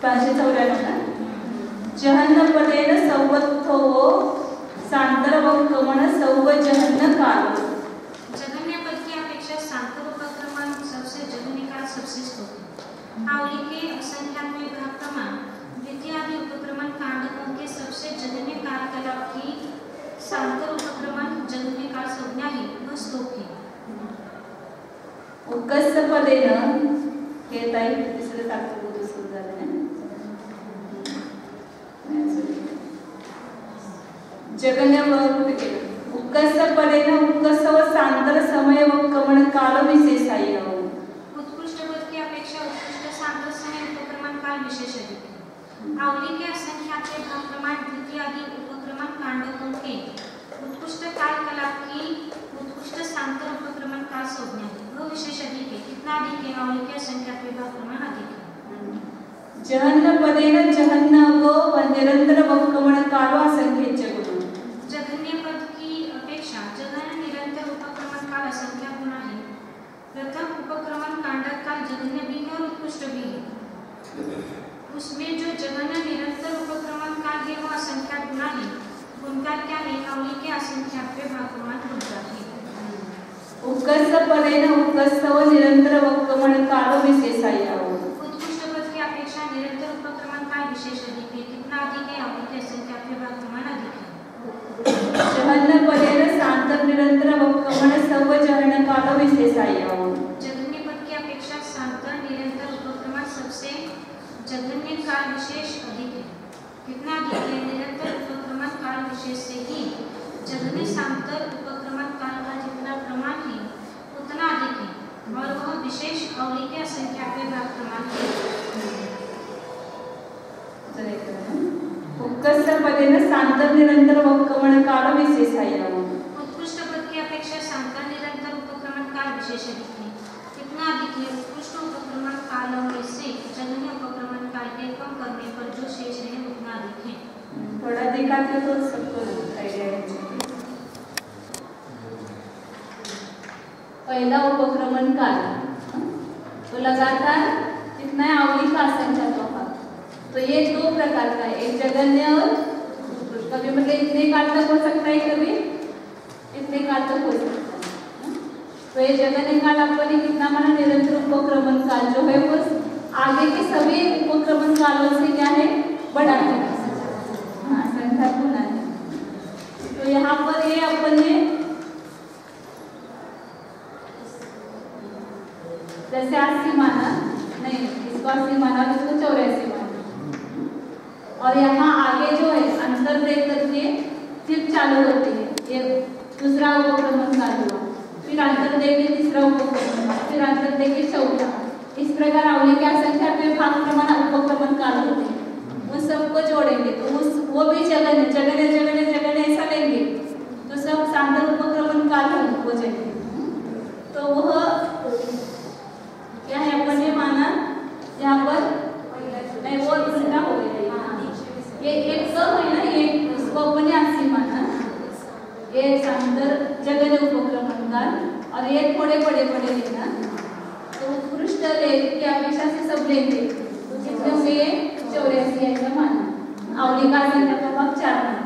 594 जहन्न पदेन संवत्थो सांतर उपक्रमण सौव जहन्न काल। जगन्य पद की अपेक्षा सांतर उपक्रमण सबसे जगन्य काल सबसे स्तोत्र। आवली के असंख्यात्मक विभाग प्रमाण द्वितीय आदि उपक्रमण कांडकों के सबसे जगन्य काल कलाप की सांतर उपक्रमण जगन्य काल संज्ञा है वह स्तोत्र है। उक्कस पदेन हे ताई तिसरे तात्पुरते सुरू झाले ना, जगन्य उक्कस पदेन उक्कस व सांतर समय व उपक्रमण काल विशेषाय। उत्कृष्ट पद की अपेक्षा उत्कृष्ट सांतर समय उपक्रमण काल विशेष अधिक है। आवली के असंख्यात भाग प्रमाण द्वितीय आदि उपक्रमण कांडकों के उत्कृष्ट काल कलाप की उत्कृष्ट सांतर उपक्रमण काल संज्ञा है वह विशेष अधिक है। कितना अधिक है, आवली के असंख्यात भाग प्रमाण अधिक है। जहन्न पदेन जहन्न व निरंतर उपक्रमण काल असंख्य गुण। जघन्य पद की अपेक्षा जघन्य निरंतर उपक्रमण काल असंख्य गुना है। प्रथम उपक्रमण कांडक काल जघन्य भी है और उत्कृष्ट भी है। उसमें जो जघन्य निरंतर उपक्रमण काल है वो असंख्य गुना है। उनका क्या है, आवली के असंख्यात भाग प्रमाण होता है। उक्कस पदेन उक्कस व निरंतर उपक्रमण काल विशेषाय। उत्कृष्ट पद की अपेक्षा निरंतर उपक्रमण काल विशेष अधिक है। कितना अधिक है, आवली के असंख्यात भाग प्रमाण अधिक है। जहन्न पदेन सांतर निरंतर उपक्रमण सव जहन्न काल विशेषाय। जघन्य पद की अपेक्षा सांतर निरंतर उपक्रमण सबसे जघन्य काल विशेष अधिक है। कितना अधिक है, निरंतर उपक्रमण काल विशेष से ही जघन्य सांतर उपक्रमण काल का जितना प्रमाण है उतना अधिक है और वह विशेष आवली के असंख्यात भाग प्रमाण है। उक्कस पदेन सांतर निरंतर उपक्रमण काल विशेषाय। उत्कृष्ट पद की अपेक्षा सांतर निरंतर उपक्रमण काल विशेष अधिक है। कितना अधिक है, उत्कृष्ट उपक्रमण कालों में से जघन्य उपक्रमण काल के कम करने पर जो शेष है लिखें। थोड़ा दिखाते तो सबको आइडिया है। पहला उपक्रमण काल तो लगातार कितना है, आवली का असंख्य तोहफा। तो ये दो प्रकार का है, एक जगन्य और कभी मतलब इतने काल तक हो सकता है, कभी इतने काल तक हो सकता है। तो ये जगन्य काल आपने कितना माना, निरंतर उपक्रमण काल जो है वो आगे के सभी उपक्रमण कालों से क्या है, बड़ा है, हाँ संख्या गुना है। तो यहाँ पर ये अपने जैसे 80 माना, नहीं इसको 80 माना और इसको 84 माना, और यहाँ आगे जो है अंतर देख करके फिर चालू होती है। ये दूसरा उपक्रमण काल हुआ, फिर अंतर देख के तीसरा उपक्रमण, फिर अंतर देख के चौथा। इस प्रकार आवली की संख्या पे भाग प्रमाण उपक्रमण काल होते हैं। उन सबको जोड़ेंगे तो उस वो भी जगन ऐसा लेंगे तो सब सांतर उपक्रमण काल हो जाएंगे। तो वह क्या है, अपन ने माना यहाँ पर नहीं, वो उल्टा हो गया। ये एक सब है ना, ये इसको अपन ने 80 माना, ये सांतर जगन उपक्रमण काल, और ये थोड़े बड़े लेना। तो उत्कृष्ट लेख की अपेक्षा से सब लेंगे तो कितने होंगे, 84 ऐसा माना। आवली का संख्या का भाग 4 माना।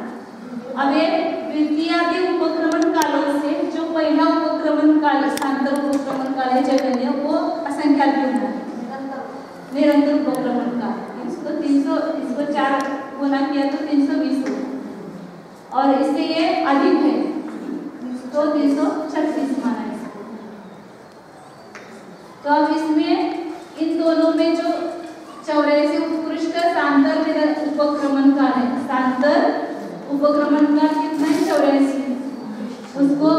अब ये द्वितीयादि उपक्रमण कालों से जो पहला उपक्रमण काल सांतर उपक्रमण काल है जगन्य, वो असंख्यात गुना है, निरंतर उपक्रमण काल। इसको 300, इसको 4 गुना किया तो 320 हो, और इससे ये अधिक है तो 336 माना है। तो अब इसमें इन दोनों में जो 84 उत्कृष्ट सांतर उपक्रमण काल है, सांतर उपक्रमण काल कितना है, 84, उसको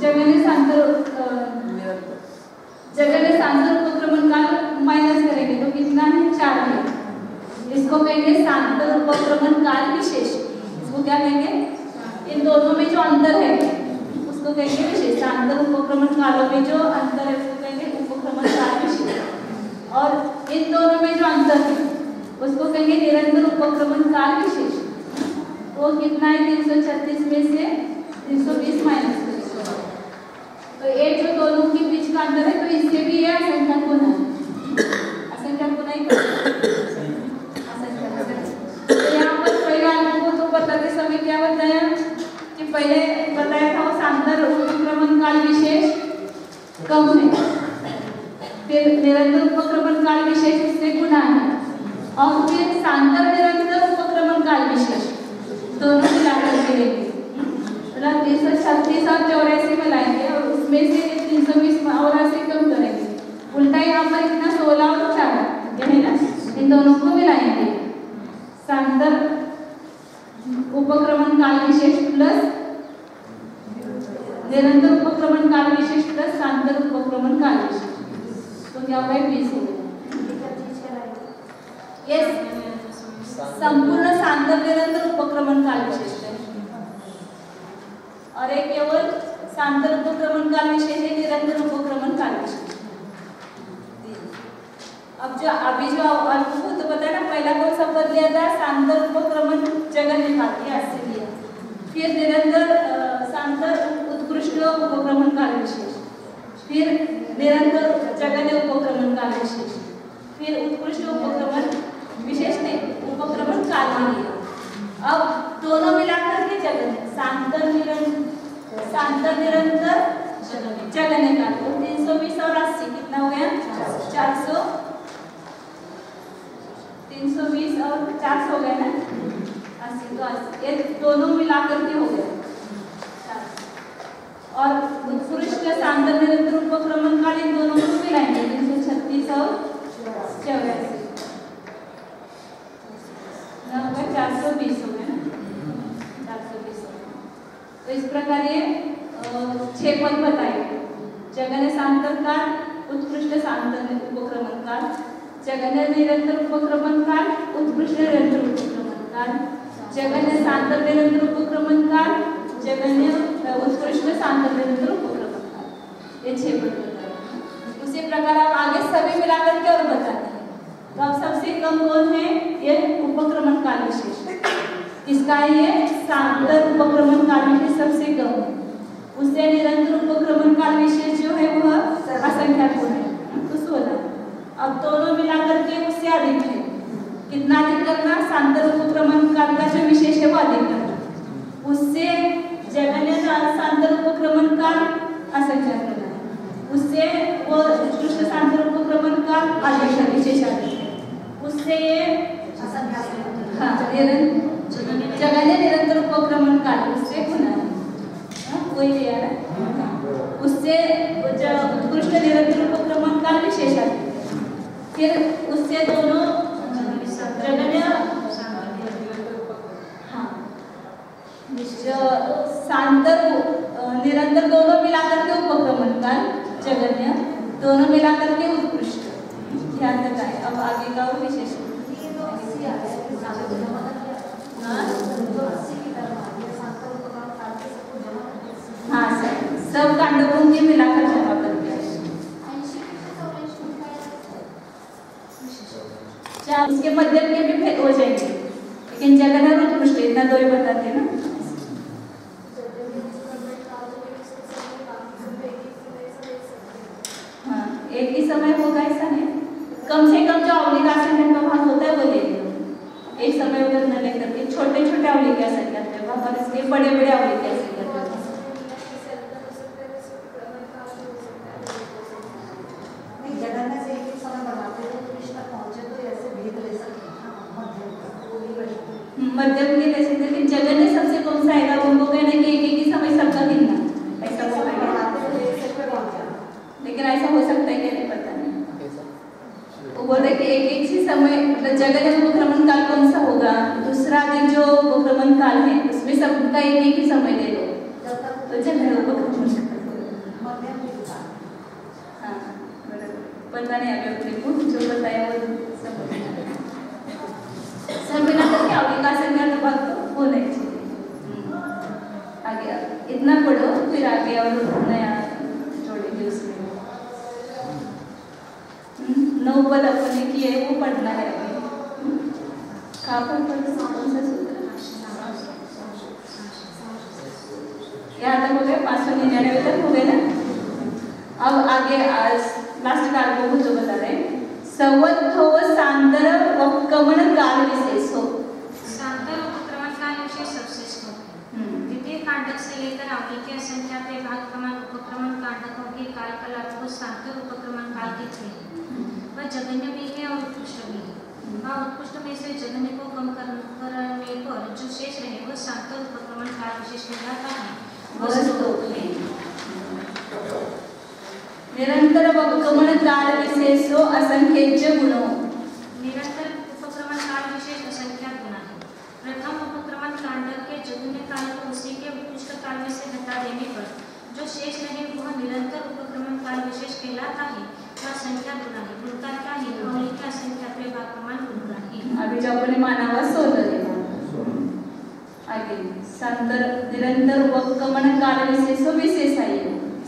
जगन्य सांतर उपक्रमण काल माइनस करेंगे तो कितना है, 4 है। इसको कहेंगे सांतर उपक्रमण काल विशेष। इसको क्या कहेंगे, इन दोनों में जो अंतर है उसको कहेंगे विशेष। सांतर उपक्रमण कालों में जो अंतर है उसको कहेंगे उपक्रमण काल विशेष, और इन दोनों में जो अंतर है उसको कहेंगे निरंतर उपक्रमण काल विशेष। वो कितना है, 336 में से 320 माइनस करेंगे तो ये जो दोनों के बीच का अंतर है, तो इससे भी ये असंख्यात गुना है, असंख्यात गुना ही तो यहाँ पर पहले आपको तो बताते समय क्या बताया कि पहले बताया था वो सांतर उपक्रमण काल विशेष कम है, फिर निरंतर उपक्रमण काल विशेष उससे गुना है, और फिर सांतर निरंतर उपक्रमण काल विशेष दोनों मिलाकर के लेंगे। 336 और 84 में लाएंगे और उसमें से 320 और ऐसे कम करेंगे। उल्टा यहाँ पर इतना 16 और 4 है ना, इन दोनों को मिलाएंगे। सांतर उपक्रमण काल विशेष प्लस निरंतर उपक्रमण काल विशेष प्लस सांतर उपक्रमण काल विशेष, तो क्या होगा, 20 हो गया। ये संपूर्ण सांतर निरंतर उपक्रमण काल विशेष है, और एक केवल सांतर उपक्रमण काल विशेष है, निरंतर उपक्रमण काल विशेष। अब जो अभी जो आपको तो पता है ना, पहला कौन सा पद लिया था, सांतर उपक्रमण जगन्य काल, ऐसे लिया, फिर निरंतर सांतर उत्कृष्ट उपक्रमण काल विशेष, फिर निरंतर जगन्य उपक्रमण काल विशेष, फिर उत्कृष्ट उपक्रमण विशेष ने उपक्रमण काल लिया। अब दोनों मिलाकर के जगन्य सांतर निरंतर जगन्य काल, तो 320 और 80 कितना हो गया, 400, 320 और 400 हो गया ना, 80 तो 80, ये दोनों मिलाकर के हो गया। और उत्कृष्ट सांतर निरंतर उपक्रमण काल इन दोनों को मिलाएंगे, 336 और 84, 420 हो गया ना, 420 हो गया। तो इस प्रकार ये 6 पद बताए, जगन्य सांतर काल, उत्कृष्ट सांतर उपक्रमण काल, जगन्य निरंतर उपक्रमण काल, उत्कृष्ट निरंतर उपक्रमण काल, जगन्य सांतर निरंतर उपक्रमण काल, जगन्य उत्कृष्ट सांतर निरंतर उपक्रमण काल, ये 6 पद बताए। उसी प्रकार आप आगे सभी मिलाकर के और बताते हैं। तो अब सबसे कम कौन है, ये उपक्रमण काल विशेष। किसका है ये? सांतर उपक्रमण काल विशेष सबसे कम है। उससे निरंतर उपक्रमण काल विशेष जो है वह असंख्यात गुण है, तो 16। अब दोनों मिलाकर के उससे अधिक है। कितना अधिक करना? सांतर उपक्रमण काल का जो विशेष है वो अधिक करना। उससे जगन्य सांतर उपक्रमण काल असंख्यात करना है। उससे वो उत्कृष्ट सांतर उपक्रमण काल अधिक है, विशेष अधिक है। उससे ये जगन्य निरंतर उपक्रमण काल उससे गुना है, वही लिया है। उससे उत्कृष्ट निरंतर उपक्रमण काल विशेष अधिक है। फिर उससे दोनों जगन्य सांतर निरंतर दोनों मिलाकर के उपक्रमण काल, जगन्य दोनों मिलाकर के उत्कृष्ट, ध्यान रखना है। अब आगे का और विशेष हाँ सर, सब कांडों के मिलाकर जमा करते हैं। उसके मध्यम के भी भेद हो जाएंगे, लेकिन जगन्य और उत्कृष्ट इतना दो ही बताते हैं ना। हाँ, एक ही समय होगा ऐसा नहीं, कम से कम जो अवली का संख्या का भाग होता है वो ले लो। एक समय उधर न लेकर के छोटे छोटे अवली का संख्या के भाग और इसके बड़े बड़े अवली का संख्या के भाग। जगन्य से एक समय बढ़ाते हैं तो कृष्ण तक पहुंचे तो ऐसे भेद ले सकते हैं। मध्यम के ले सकते, लेकिन जगन्य सबसे कौन सा आएगा? वो कहना कि एक ही समय सबका गिनना, ऐसा हो सकता है। लेकिन ऐसा हो सकता है क्या? नहीं पता नहीं। वो बोल रहे कि एक ही समय मतलब जगन्य उपक्रमण काल कौन सा होगा? दूसरा दिन जो उपक्रमण काल है उसमें सबका एक ही समय ले लो तो जगन्य उपक्रमण पता नहीं। अभी अपने को जो बताया वो सब मिला करके अवली का संख्या का भाग तो होना ही चाहिए। आगे इतना पढ़ो, फिर आगे और नया जोड़ेंगे उसमें। 9 पद अपने किए वो पढ़ना है अभी। कहाँ पर पढ़ो? कौन सा सूत्र? यहाँ तक हो गए, 599 तक हो गए ना। अब आगे लास्ट काल को जो बता रहे हैं, संवत हो सांतर उपक्रमण काल विशेष हो। सांतर उपक्रमण काल विशेष सबसे हो। द्वितीय कांडक से लेकर अवली के असंख्यात भाग प्रमाण उपक्रमण कांडकों के काल कलाप को सांतर उपक्रमण काल कहते हैं। वह जगन्य भी है और उत्कृष्ट भी है। वह उत्कृष्ट में से जगन्य को कम करने पर जो शेष रहे वह सांतर उपक्रमण काल विशेष कहलाता है। निरंतर उपक्रमण काल विशेषो असंख्य गुणों। निरंतर उपक्रमण काल विशेष असंख्यात गुण है। प्रथम उपक्रमण कांड के जगन्य काल को उसी के उत्कृष्ट काल में से हटा देने पर जो शेष रहे वह निरंतर उपक्रमण काल विशेष कहलाता है। वह असंख्यात गुण है। गुणता क्या है? अवली के असंख्यात भाग प्रमाण गुण है। अभी जो अपने माना हुआ 16 आगे सांतर निरंतर उपक्रमण काल विशेषो विशेष है।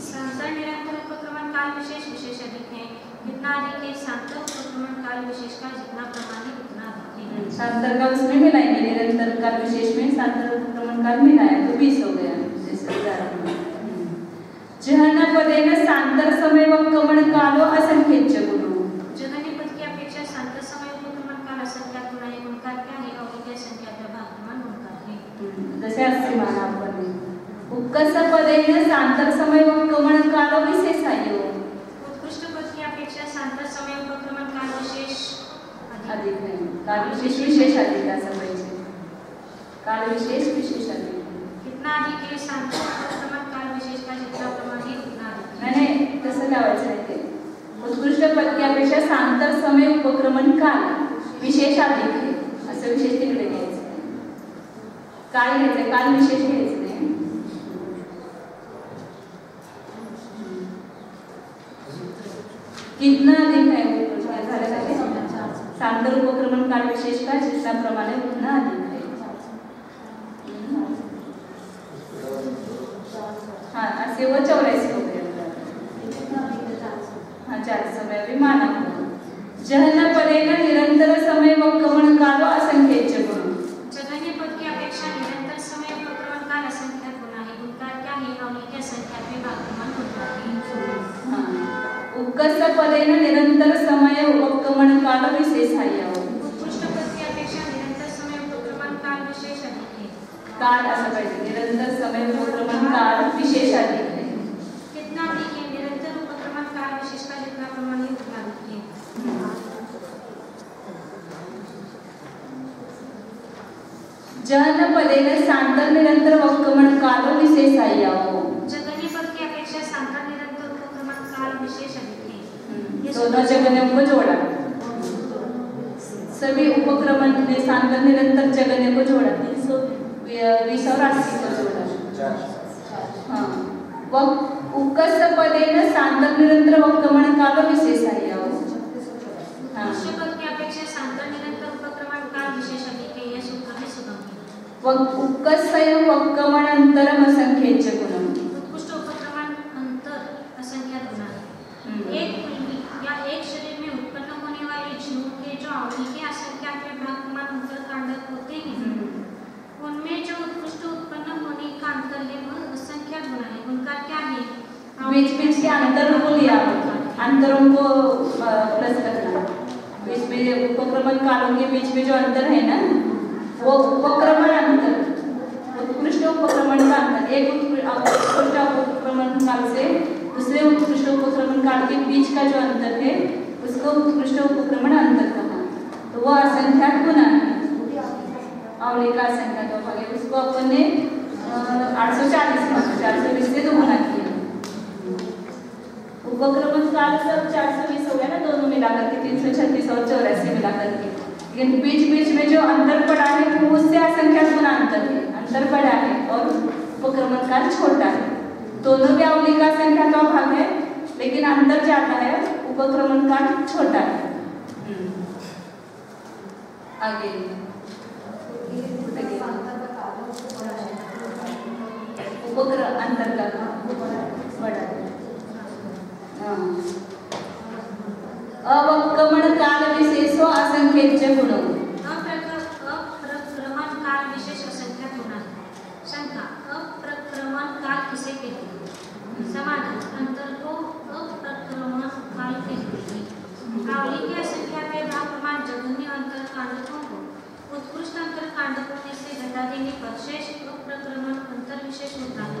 सांतर निरंतर उपक्रमण काल विशेष विशेष अधिक है। कितना अधिक है? सांतर उपक्रमण काल विशेष का जितना प्रमाण है उतना अधिक है। सांतर का उसमें मिलाएंगे, निरंतर काल विशेष में सांतर उपक्रमण काल मिलाया तो 20 हो गया। जहन पदेन सांतर समय उपक्रमण कालो असंख्य गुणों। जगन्य पद की अपेक्षा सांतर समय उपक्रमण काल असंख्यात गुण है। गुणकार क्या है? अवली के असंख्यात भाग प्रमाण गुणकार है। जैसे 80 माना आपण उत्कर्ष पदेन सांतर समय उपक्रमण कालो विशेष आहे। उत्कृष्ट पद की अपेक्षा सांतर समय उपक्रमण काल विशेष अधिक नहीं, काल विशेष विशेष अधिक असं पाहिजे। काल विशेष विशेष अधिक कितना अधिक है? सांतर उपक्रमण काल विशेष का जितना प्रमाण है उतना अधिक। नाही तसं लावायचं आहे ते। उत्कृष्ट पद की अपेक्षा सांतर समय उपक्रमण काल विशेष अधिक है असं विशेष तिकडे घ्यायचं। काल घ्यायचं, काल विशेष घ्यायचं नाही। कितना अधिक है? सांतर उपक्रमण काल विशेष का जितना प्रमाण है उतना अधिक है। हाँ, ऐसे वो 84 हो गए। हाँ, 4 समय भी माना। जहन पदेन निरंतर समय उपक्रमण कालो असंख्य असंख्यात विभाग क्रमांक होता हाँ उक्कस पदेन निरंतर समय उपक्रमण काल विशेषाय उत्कृष्ट पद की अपेक्षा निरंतर समय उपक्रमण काल विशेष अधिक है काल असं पाहिजे निरंतर समय उपक्रमण काल विशेष अधिक है कितना अधिक है निरंतर उपक्रमण काल विशेष का जितना प्रमाण है उतना अधिक है जन पदेन सांतर निरंतर उपक्रमण काल विशेषाय जगन्य पद की अपेक्षा सांतर निरंतर उपक्रमण काल विशेष अधिक है दोनों जगन्यों को जोड़ा सभी उपक्रमण ने सांतर निरंतर जगन्य को जोड़ा 320 और 80 को जोड़ा हाँ वह उक्कस पदेन सांतर निरंतर उपक्रमण काल विशेषाय उत्कृष्ट पद की अपेक्षा सांतर निरंतर उपक्रमण काल विशेष अधिक है यह सूत्र में सुगम है उक्कसय उपक्रमण अंतरम असंख्येच गुणम उत्कृष्ट उपक्रमण अंतर असंख्यात गुण है एक कुंडली या एक शरीर में उत्पन्न होने वाले जीवों के जो आवली के असंख्यात विभाग क्रमांक अंतर कांडक होते हैं उनमें जो उत्कृष्ट उत्पन्न होने का अंतर है वह असंख्यात गुण है उनका क्या है बीच बीच के अंतरों को लिया अंतरों को प्लस करना बीच में उपक्रमण कालों के बीच में जो अंतर है ना वो उपक्रमण अंतर उत्कृष्ट उपक्रमण का अंतर एक उत्कृष्ट उपक्रमण काल से दूसरे उत्कृष्ट उपक्रमण काल के बीच का जो अंतर है उसको उत्कृष्ट उपक्रमण अंतर कहा तो वो असंख्यात गुना है आवली का असंख्यात भाग है उसको अपन ने 840 से 2 गुना किया उपक्रमण काल सब 420 हो गया ना दोनों मिलाकर के 336 और 84 मिलाकर के लेकिन बीच बीच में जो अंतर पड़ा है वो उससे असंख्यात गुना अंतर पड़ा है और उपक्रमण काल छोटा है दोनों भी आवली का संख्यात भाग है लेकिन अंतर ज्यादा है उपक्रमण काल छोटा है आगे उपक्रमण अंतर का बड़ा अवक्रमण काल विशेषो असंख्येच गुणो अप्रक्रमण काल विशेष असंख्यात गुण शंका अप्रक्रमण काल किसे कहते हैं समाधान अंतर को अप्रक्रमण काल कहते हैं आवली के असंख्यात विभाग क्रमांक जगन्य अंतर कांडकों को उत्कृष्ट अंतर कांडकों में से घटा देने पर शेष अप्रक्रमण अंतर विशेष होता है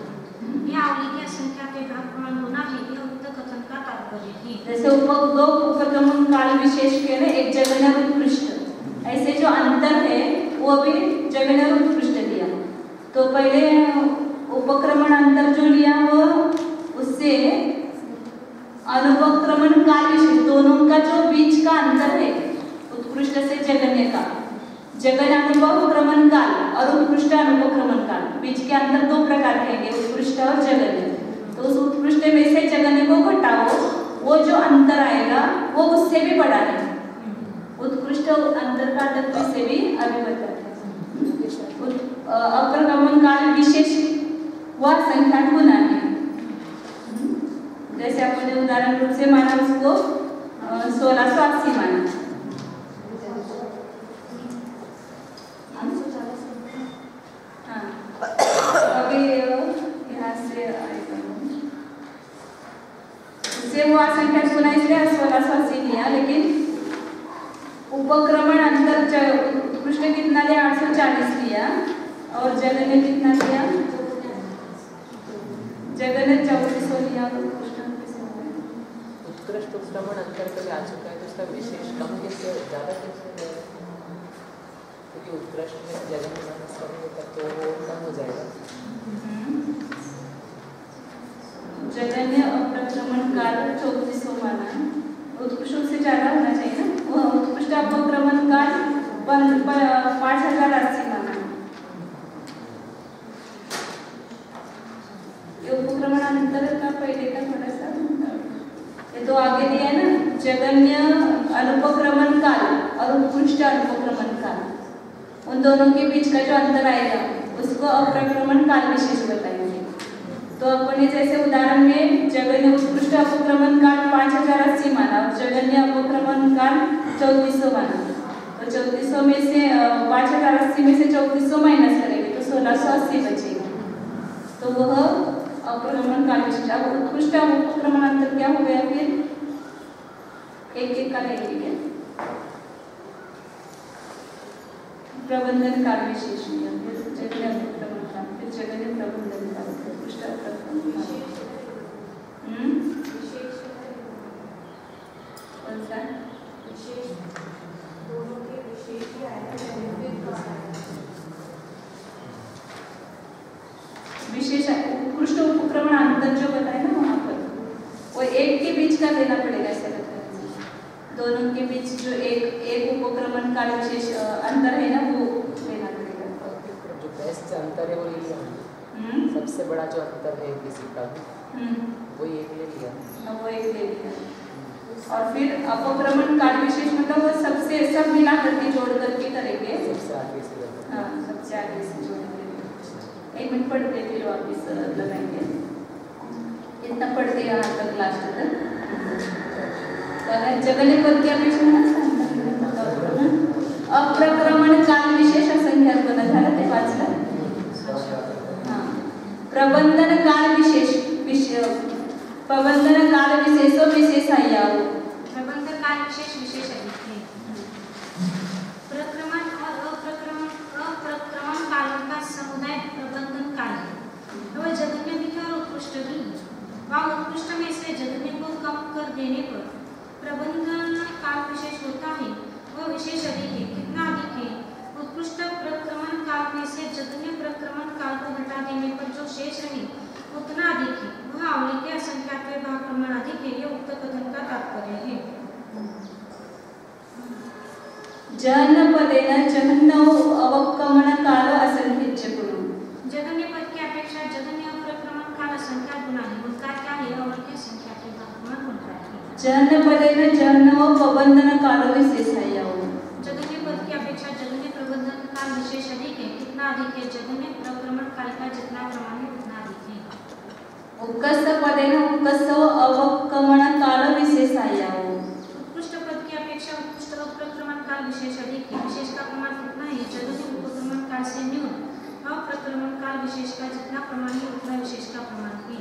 यह आवली के असंख्यात विभाग क्रमांक होना है यह उक्त कथन का तात्पर्य है जैसे दो उपक्रमण काल विशेष के ना एक जगन्य और उत्कृष्ट ऐसे जो अंतर है वो भी जगन्य और उत्कृष्ट लिया तो पहले उपक्रमण अंतर जो लिया वो उससे अनुपक्रमण काल विशेष दोनों का जो बीच का अंतर है उत्कृष्ट से जगन्य का जगन्य अनुपक्रमण काल और उत्कृष्ट अनुपक्रमण काल बीच के अंतर दो प्रकार के उत्कृष्ट और जगन्य तो उस उत्कृष्ट में से जगन्य को घटाओ वो जो अंतर आएगा वो उससे भी बड़ा है उत्कृष्ट अंतर का से भी अभी बताते अप्रक्रमण काल विशेष वह संख्यात गुना है जैसे अपने उदाहरण रूप से माना उसको 1680 माना अभी यहाँ से उससे वो असंख्यात गुना इसलिए 1680 लिया लेकिन उपक्रमण अंतर उत्कृष्ट कितना लिया 840 लिया और जगन्य कितना लिया जगन्य 3400 लिया उत्कृष्ट उपक्रमण अंतर कभी आ चुका है तो उसका विशेष कम कैसे ज़्यादा कैसे क्योंकि उत्कृष्ट में जगन्य मानस करेंगे तो वो कम हो जाएगा जगन्य अप्रक्रमण काल 3400 माना उत्कृष्ट से ज़्यादा होना चाहिए ना वो उत्कृष्ट अप्रक्रमण काल 5080 माना ये उपक्रमण अंतर का पहले का थोड़ा सा ये तो आगे दिया है ना जगन्य अनुपक्रमण काल और उत्कृष्ट अनुपक्रमण काल उन दोनों के बीच का जो अंतर आएगा उसको अप्रक्रमण काल विशेष बताएंगे तो अपने जैसे उदाहरण में जगन्य उत्कृष्ट अपक्रमण काल 5080 माना और जगन्य अपक्रमण काल 3400 माना तो 3400 में से 5080 में से 3400 माइनस करेंगे तो 1680 बचेगा तो वह अप्रक्रमण काल विशेष। अब उत्कृष्ट उपक्रमण अंतर क्या हो गया फिर? एक एक का लेंगे। प्रबंधन काल विशेष नियम, फिर जगन्य उपक्रमण काल, फिर जगन्य प्रबंधन काल, उत्कृष्ट अप्रक्रमण काल। कौन सा? विशेष दोनों के विशेष ही आएगा, विशेष उत्कृष्ट उपक्रमण अंतर जो बताए ना वहाँ पर, वो एक के बीच का देना पड़ेगा ऐसा लगता है। दोनों के बीच जो एक उपक्रमण काल विशेष अंतर है ना वो देना पड़ेगा। जो बेस्ट अंतर है वो ले लिया, सबसे बड़ा जो अंतर है किसी का वो एक ले लिया, वो एक ले लिया। और फिर अपक्रमण काल विशेष मतलब वो सबसे सब मिला करके जोड़ करके करेंगे, सबसे आगे से करके। हाँ सबसे आगे से जोड़ेंगे। एक मिनट पढ़ते फिर वापिस लगाएंगे, इतना पढ़ते यहाँ तक लास्ट तक। जगन्य पद की अपेक्षा अप्रक्रमण काल विशेष असंख्यात बना झालं ते वाचलं। हाँ प्रबंधन काल विशेष प्रबंधन काल विशेषो विशेष आयाओ। प्रबंधन काल विशेष विशेष है। प्रक्रमण और अप्रक्रमण कालों का समुदाय प्रबंधन काल है। वह जगन्य भी और उत्कृष्ट भी। वह उत्कृष्ट में से जगन्य को कम कर देने पर प्रबंधन काल विशेष होता है। वह विशेष अधिक है। कितना अधिक है? उत्कृष्ट प्रक्रमण काल में से जगन्य प्रक्रमण काल को घटा देने पर जो शेष रहे उतना अधिक है। वह अवली के असंख्यात्वे भाग प्रमाण अधिक है। यह उक्त कथन का तात्पर्य है। जनपदेन जघन्य अवक्रमण काल असंख्यच्य गुण। जगन्य पद की अपेक्षा जगन्य अप्रक्रमण काल असंख्यात गुना है। उनका क्या है? अवली के असंख्यात्वे भाग प्रमाण उनका है। जनपदेन जघन्य प्रबंधन काल विशेष आयाओ। जगन्य पद की अपेक्षा जगन्य प्रबंधन काल विशेष अधिक है। कितना अधिक है? जगन्य प्रक्रमण काल का जितना प्रमाण है उतना अधिक है। उत्कृष्ट पदेन उत्कृष्ट अवक्रमण काल विशेष आयाओ। उत्कृष्ट पद की अपेक्षा उत्कृष्ट अप्रक्रमण काल विशेष अधिक है। विशेष का प्रमाण कितना है? जगन्य उपक्रमण काल से न्यून अप्रक्रमण काल विशेष का जितना प्रमाण है उतना विशेष का प्रमाण है।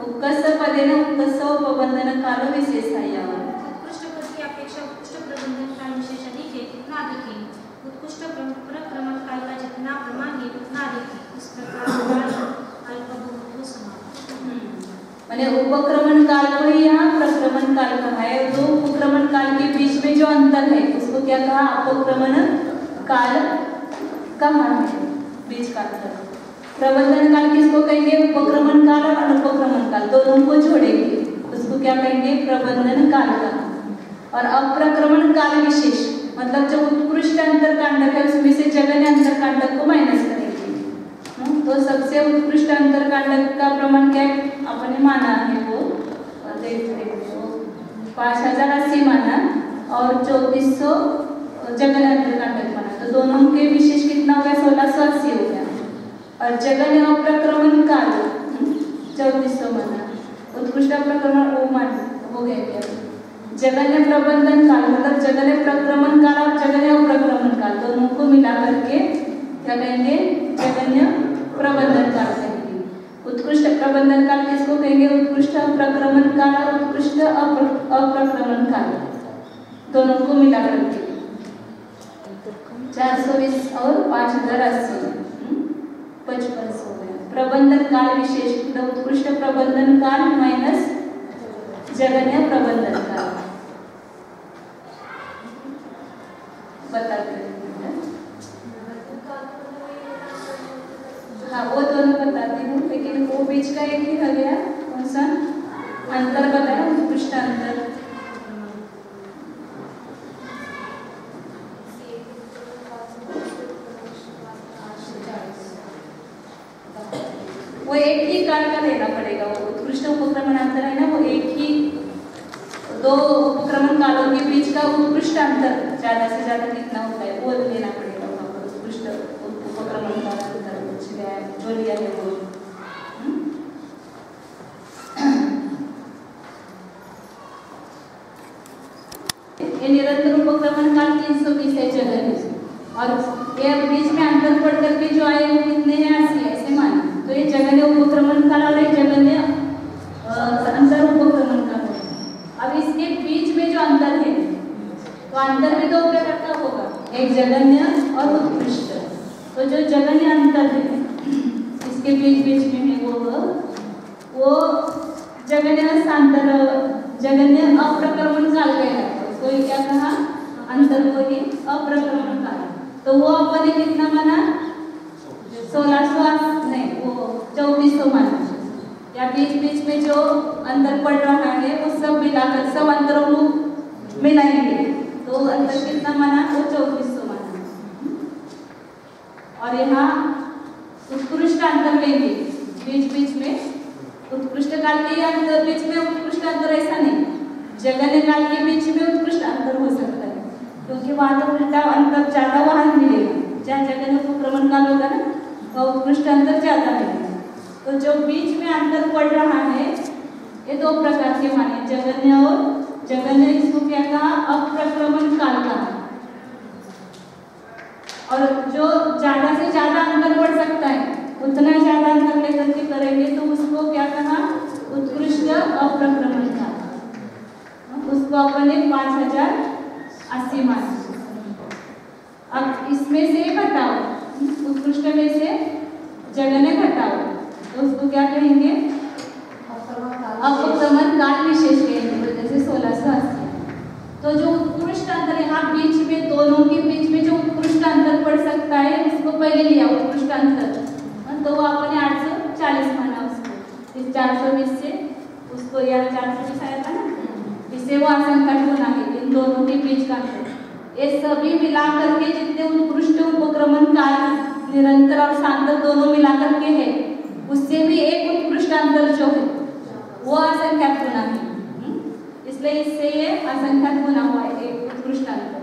उत्कृष्ट पदेन उत्कृष्ट प्रबंधन काल विशेष आयाओ। उत्कृष्ट पद की अपेक्षा उत्कृष्ट प्रबंधन काल विशेष अधिक है। कितना अधिक है? उत्कृष्ट प्रक्रमण काल का जितना प्रमाण है उतना अधिक है। इस प्रकार अल्पबहुत्व समाप्त। मैंने उपक्रमण काल को ही यहाँ प्रक्रमण काल कहा है। दो उपक्रमण काल के बीच में जो अंतर है उसको क्या कहा? अपक्रमण काल कहा है, बीच का अंतर। प्रबंधन काल किसको कहेंगे? उपक्रमण काल और अनुपक्रमण काल दोनों को जोड़ेंगे, उसको क्या कहेंगे? प्रबंधन काल का। और अप्रक्रमण काल विशेष मतलब जो उत्कृष्ट अंतरकांडक है उसमें से जगन्य अंतरकांडक को माइनस करेंगे। तो सबसे उत्कृष्ट अंतरकांडक का प्रमाण क्या है? अपने माना है वो 5080 माना और 2400 जगन्य अंतरकांडक माना। तो दोनों के विशेष कितना हो गया? 1680 हो गया। और जगन्य अप्रक्रमण काल 3400 माना। उत्कृष्ट अप्रक्रमण वो मान हो गया। जगन्य प्रबंधन काल मतलब जगन्य प्रक्रमण काल और जगन्य अप्रक्रमण काल दोनों को मिला करके क्या कहेंगे? जगन्य प्रबंधन काल कहेंगे। उत्कृष्ट प्रबंधन काल किसको कहेंगे? उत्कृष्ट प्रक्रमण काल और उत्कृष्ट अप्रक्रमण काल दोनों को मिला करके 420 और 5080 5500 हो गया। प्रबंधन काल विशेष मतलब उत्कृष्ट प्रबंधन काल माइनस जगन्य प्रबंधन काल बताते हैं। हाँ वो दोनों बताती हूँ, लेकिन वो बीच का एक ही रह गया। कौन सा अंतर बताया? उत्कृष्ट अंतर। वो एक ही काल का लेना पड़ेगा। वो उत्कृष्ट उपक्रमण अंतर है ना, वो एक ही दो उपक्रमण कालों के बीच का उत्कृष्ट अंतर ज्यादा से ज्यादा कितना होता है वो लेना पड़ेगा। वहाँ पर उत्कृष्ट उपक्रमण काल अंतर जो लिया है वो। ये निरंतर उपक्रमण काल 320 है जगन्य, और ये बीच में अंतर पढ़ करके जो आए वो कितने हैं? 80 ऐसे माना। तो ये जगन्य उपक्रमण काल और इसके बीच बीच में है वो जगन्य सांतर जगन्य अप्रक्रमण काल कहलाता है। उसको क्या कहा? अंतर को ही अप्रक्रमण काल। तो वो अपन ने कितना माना? 1600 नहीं, वो 3400 माना। या बीच बीच में जो अंतर पड़ रहा है वो सब मिलाकर सब अंतरों को मिलाएंगे तो अंतर कितना माना? वो 3400 माना। और यहाँ उत्कृष्ट अंतर लेंगे बीच बीच में। उत्कृष्ट काल के अंतर बीच में उत्कृष्ट अंतर ऐसा नहीं, जगन्य काल के बीच में उत्कृष्ट अंतर हो सकता है क्योंकि वहां तो उल्टा अंतर ज्यादा वहां मिलेगा। जहाँ जगन्य उपक्रमण काल होगा ना वह उत्कृष्ट अंतर ज्यादा मिलेगा। तो जो बीच में अंतर पड़ रहा है ये दो प्रकार के माने, जगन्य और जगन्य। इसको क्या कहा? अप्रक्रमण काल का। और जो ज्यादा से ज्यादा अंतर पड़ सकता है उतना ज्यादा अंतर लेकर के करेंगे तो उसको क्या कहा? उत्कृष्ट अप्रक्रमण काल। उसको अपन ने 5080 माना। अब इसमें से घटाओ, उत्कृष्ट में से जगन्य घटाओ तो उसको क्या कहेंगे? अप्रक्रमण काल विशेष कहेंगे, जैसे 1680। तो जो उत्कृष्ट अंतर यहाँ बीच में दोनों के बीच में जो उत्कृष्ट अंतर पड़ सकता है उसको पहले लिया उत्कृष्ट अंतर, तो वो आपने 840 माना उसको। इस 420 से उसको यहाँ 420 आया था ना, इससे वो असंख्य होना है इन दोनों के बीच का अंतर। ये सभी मिलाकर के जितने उत्कृष्ट उपक्रमण काल निरंतर और सांतर दोनों मिलाकर के है उससे भी एक उत्कृष्ट अंतर जो है वो असंख्यात होना है। इसलिए इससे ये असंख्यात होना हुआ है एक उत्कृष्ट अंतर।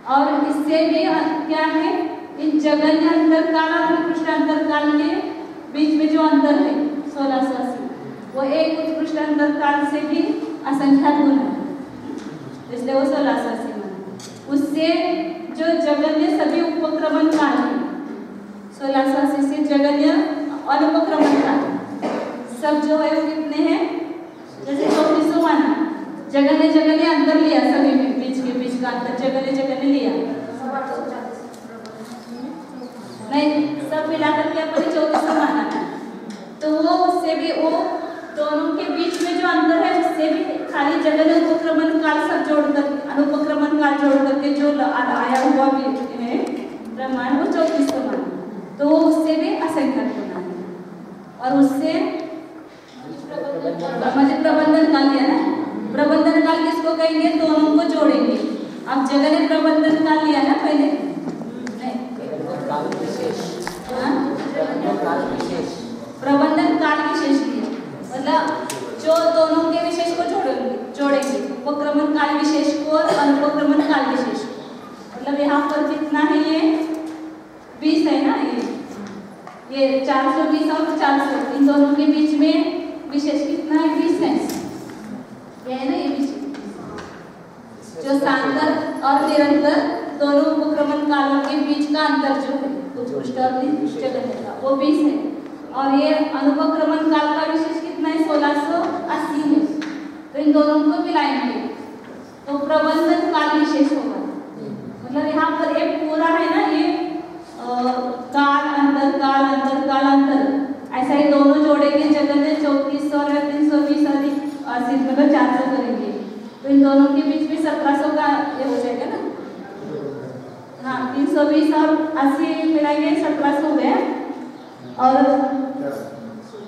और इससे भी क्या है? इन जगन्य अंतर काल और उत्कृष्ट अंतर काल के बीच में जो अंतर है 1680 वो एक उत्कृष्ट अंतर काल से भी असंख्यात होना है, इसलिए वो 1680 माना। उससे जो जगन्य सभी उपक्रमण काल है 1680 से जगन्य अनुपक्रमण काल सब जो है वो कितने हैं? जैसे 3400 माना, जगन्य अंतर लिया सभी में, बीच के बीच का अंतर जगन्य लिया नहीं, सब मिलाकर के अपने 2400 माना है। तो वो उससे भी वो दोनों के बीच में जो अंतर है उससे भी खाली जगन्य उपक्रमण काल सब जोड़कर अनुपक्रमण काल जोड़ करके जो आया हुआ भी है प्रमाण वो 3400 माना, तो वो उससे भी असंख्यात होना है। और उससे प्रबंधन काल लिया ना, प्रबंधन काल किसको कहेंगे? दोनों को जोड़ेंगे। अब जगन्य प्रबंधन काल लिया ना पहले, प्रबंधन काल विशेष लिया, मतलब जो दोनों के विशेष को जोड़ेंगे उपक्रमण काल विशेष को और अनुपक्रमण काल विशेष को। मतलब यहाँ पर कितना है? ये 20 है ना, ये 420 और 400 इन दोनों के बीच में विशेष कितना है? 20 है। ये है ना ये विशेष जो सांतर और निरंतर दोनों उपक्रमण कालों के बीच का अंतर जो है उत्कृष्ट और जगन्य का वो 20 है। और ये अनुपक्रमण काल का विशेष कितना है? 1680 है। तो इन दोनों को मिलाएंगे तो प्रबंधन काल विशेष होगा। मतलब यहाँ पर एक पूरा है ना ये काल अंतर ऐसा ही दोनों जोड़ेंगे। जगन्य 3400 और 320 अधिक 80 मतलब 400 करेंगे तो इन दोनों के बीच में 1700 का ये हो जाएगा ना। हाँ, 320 और 80 मिलाएंगे 1700 हो गया और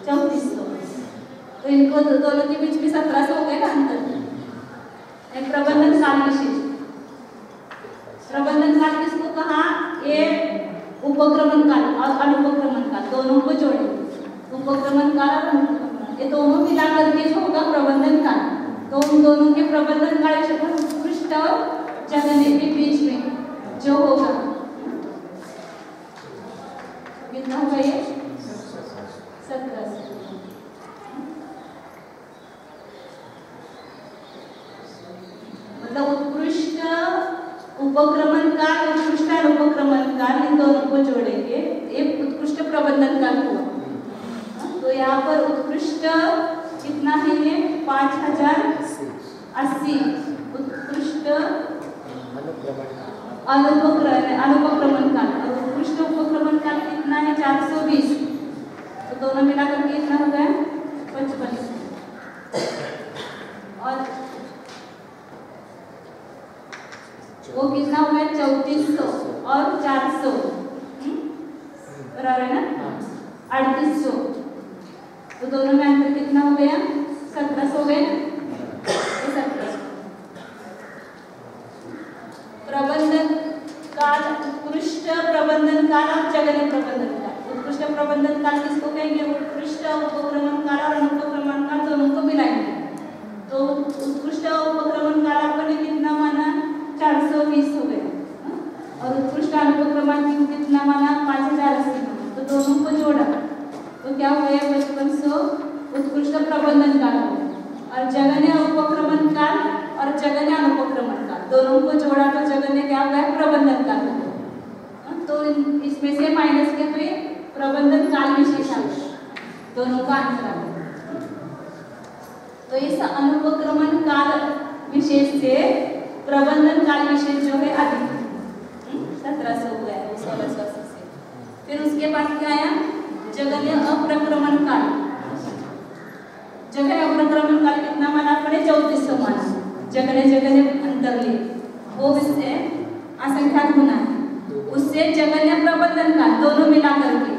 3400, तो इनको दोनों के बीच में 1700 हो गया ना अंतर। एक प्रबंधन काल विशेष, प्रबंधन काल किसको कहा? ये उपक्रमण काल और अनुपक्रमण काल दोनों को जोड़ेंगे। उपक्रमण काल और अनुपक्रमण ये दोनों मिलाकर के जो होगा प्रबंधन काल, तो उन दोनों के प्रबंधन काल उत्कृष्ट और जगन्य के बीच में जो होगा कितना होगा? ये 1700। मतलब उत्कृष्ट उपक्रमण काल उत्कृष्ट अनुपक्रमण काल इन दोनों को जोड़ेंगे, एक उत्कृष्ट प्रबंधन काल हुआ। तो यहाँ पर उत्कृष्ट कितना है? ये 5080 उत्कृष्ट अनुपक्रमण काल। और उत्कृष्ट उपक्रमण काल कितना है? 420। तो दोनों मिलाकर के कितना हो गया 55। और वो कितना हो गया 3400 और 400 बराबर है ना 3800। तो दोनों में अंतर कितना हो गया 1700 हो गया। प्रबंधन काल, उत्कृष्ट प्रबंधन काल और जघन्य प्रबंधन काल। उत्कृष्ट प्रबंधन काल किसको कहेंगे? उत्कृष्ट उपक्रमण काल और अनुपक्रमण काल दोनों को मिलाएंगे। तो उत्कृष्ट उपक्रमण काल आपने कितना माना 420 हो गया और उत्कृष्ट अनुपक्रमण कितना माना 5080। तो दोनों को जोड़ा तो क्या हो गया 5500 उत्कृष्ट प्रबंधन काल हो गया। और जघन्य उपक्रमण काल और जघन्य अनुपक्रमण काल दोनों को जोड़ा तो जघन्य क्या हो गया प्रबंधन काल हो गया। तो इसमें से माइनस किया तो ये प्रबंधन काल विशेष आ गया, दोनों का आंसर आ गया। तो इस अनुपक्रमण काल विशेष से प्रबंधन काल विशेष जो है अधिक 1700 हो गया 1680 से। फिर उसके बाद क्या आया जघन्य अप्रक्रमण काल। जघन्य अप्रक्रमण काल कितना माना आपने 3400 माना। जघन्य अंतर ले वो इससे असंख्यात गुना है, उससे जघन्य प्रबंधन काल दोनों मिलाकर के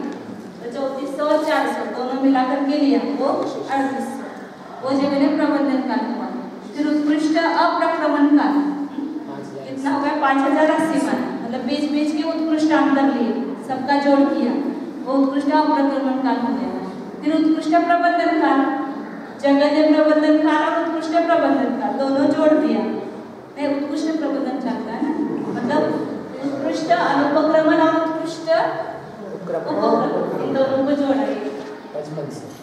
तो 3400 और 400 दोनों मिलाकर के लिया वो 3800 वो जघन्य प्रबंधन काल हुआ। फिर उत्कृष्ट अप्रक्रमण काल कितना हो गया 5080 माना, मतलब बीच बीच के उत्कृष्ट अंतर लिए सबका जोड़ किया वो उत्कृष्ट अप्रक्रमण काल हो गया। फिर उत्कृष्ट प्रबंधन काल, जघन्य प्रबंधन काल और उत्कृष्ट प्रबंधन काल दोनों जोड़ दिया नहीं उत्कृष्ट प्रबंधन काल का है ना, मतलब उत्कृष्ट अनुपक्रमण और उत्कृष्ट उपक्रमण दोनों को जोड़ा 55 से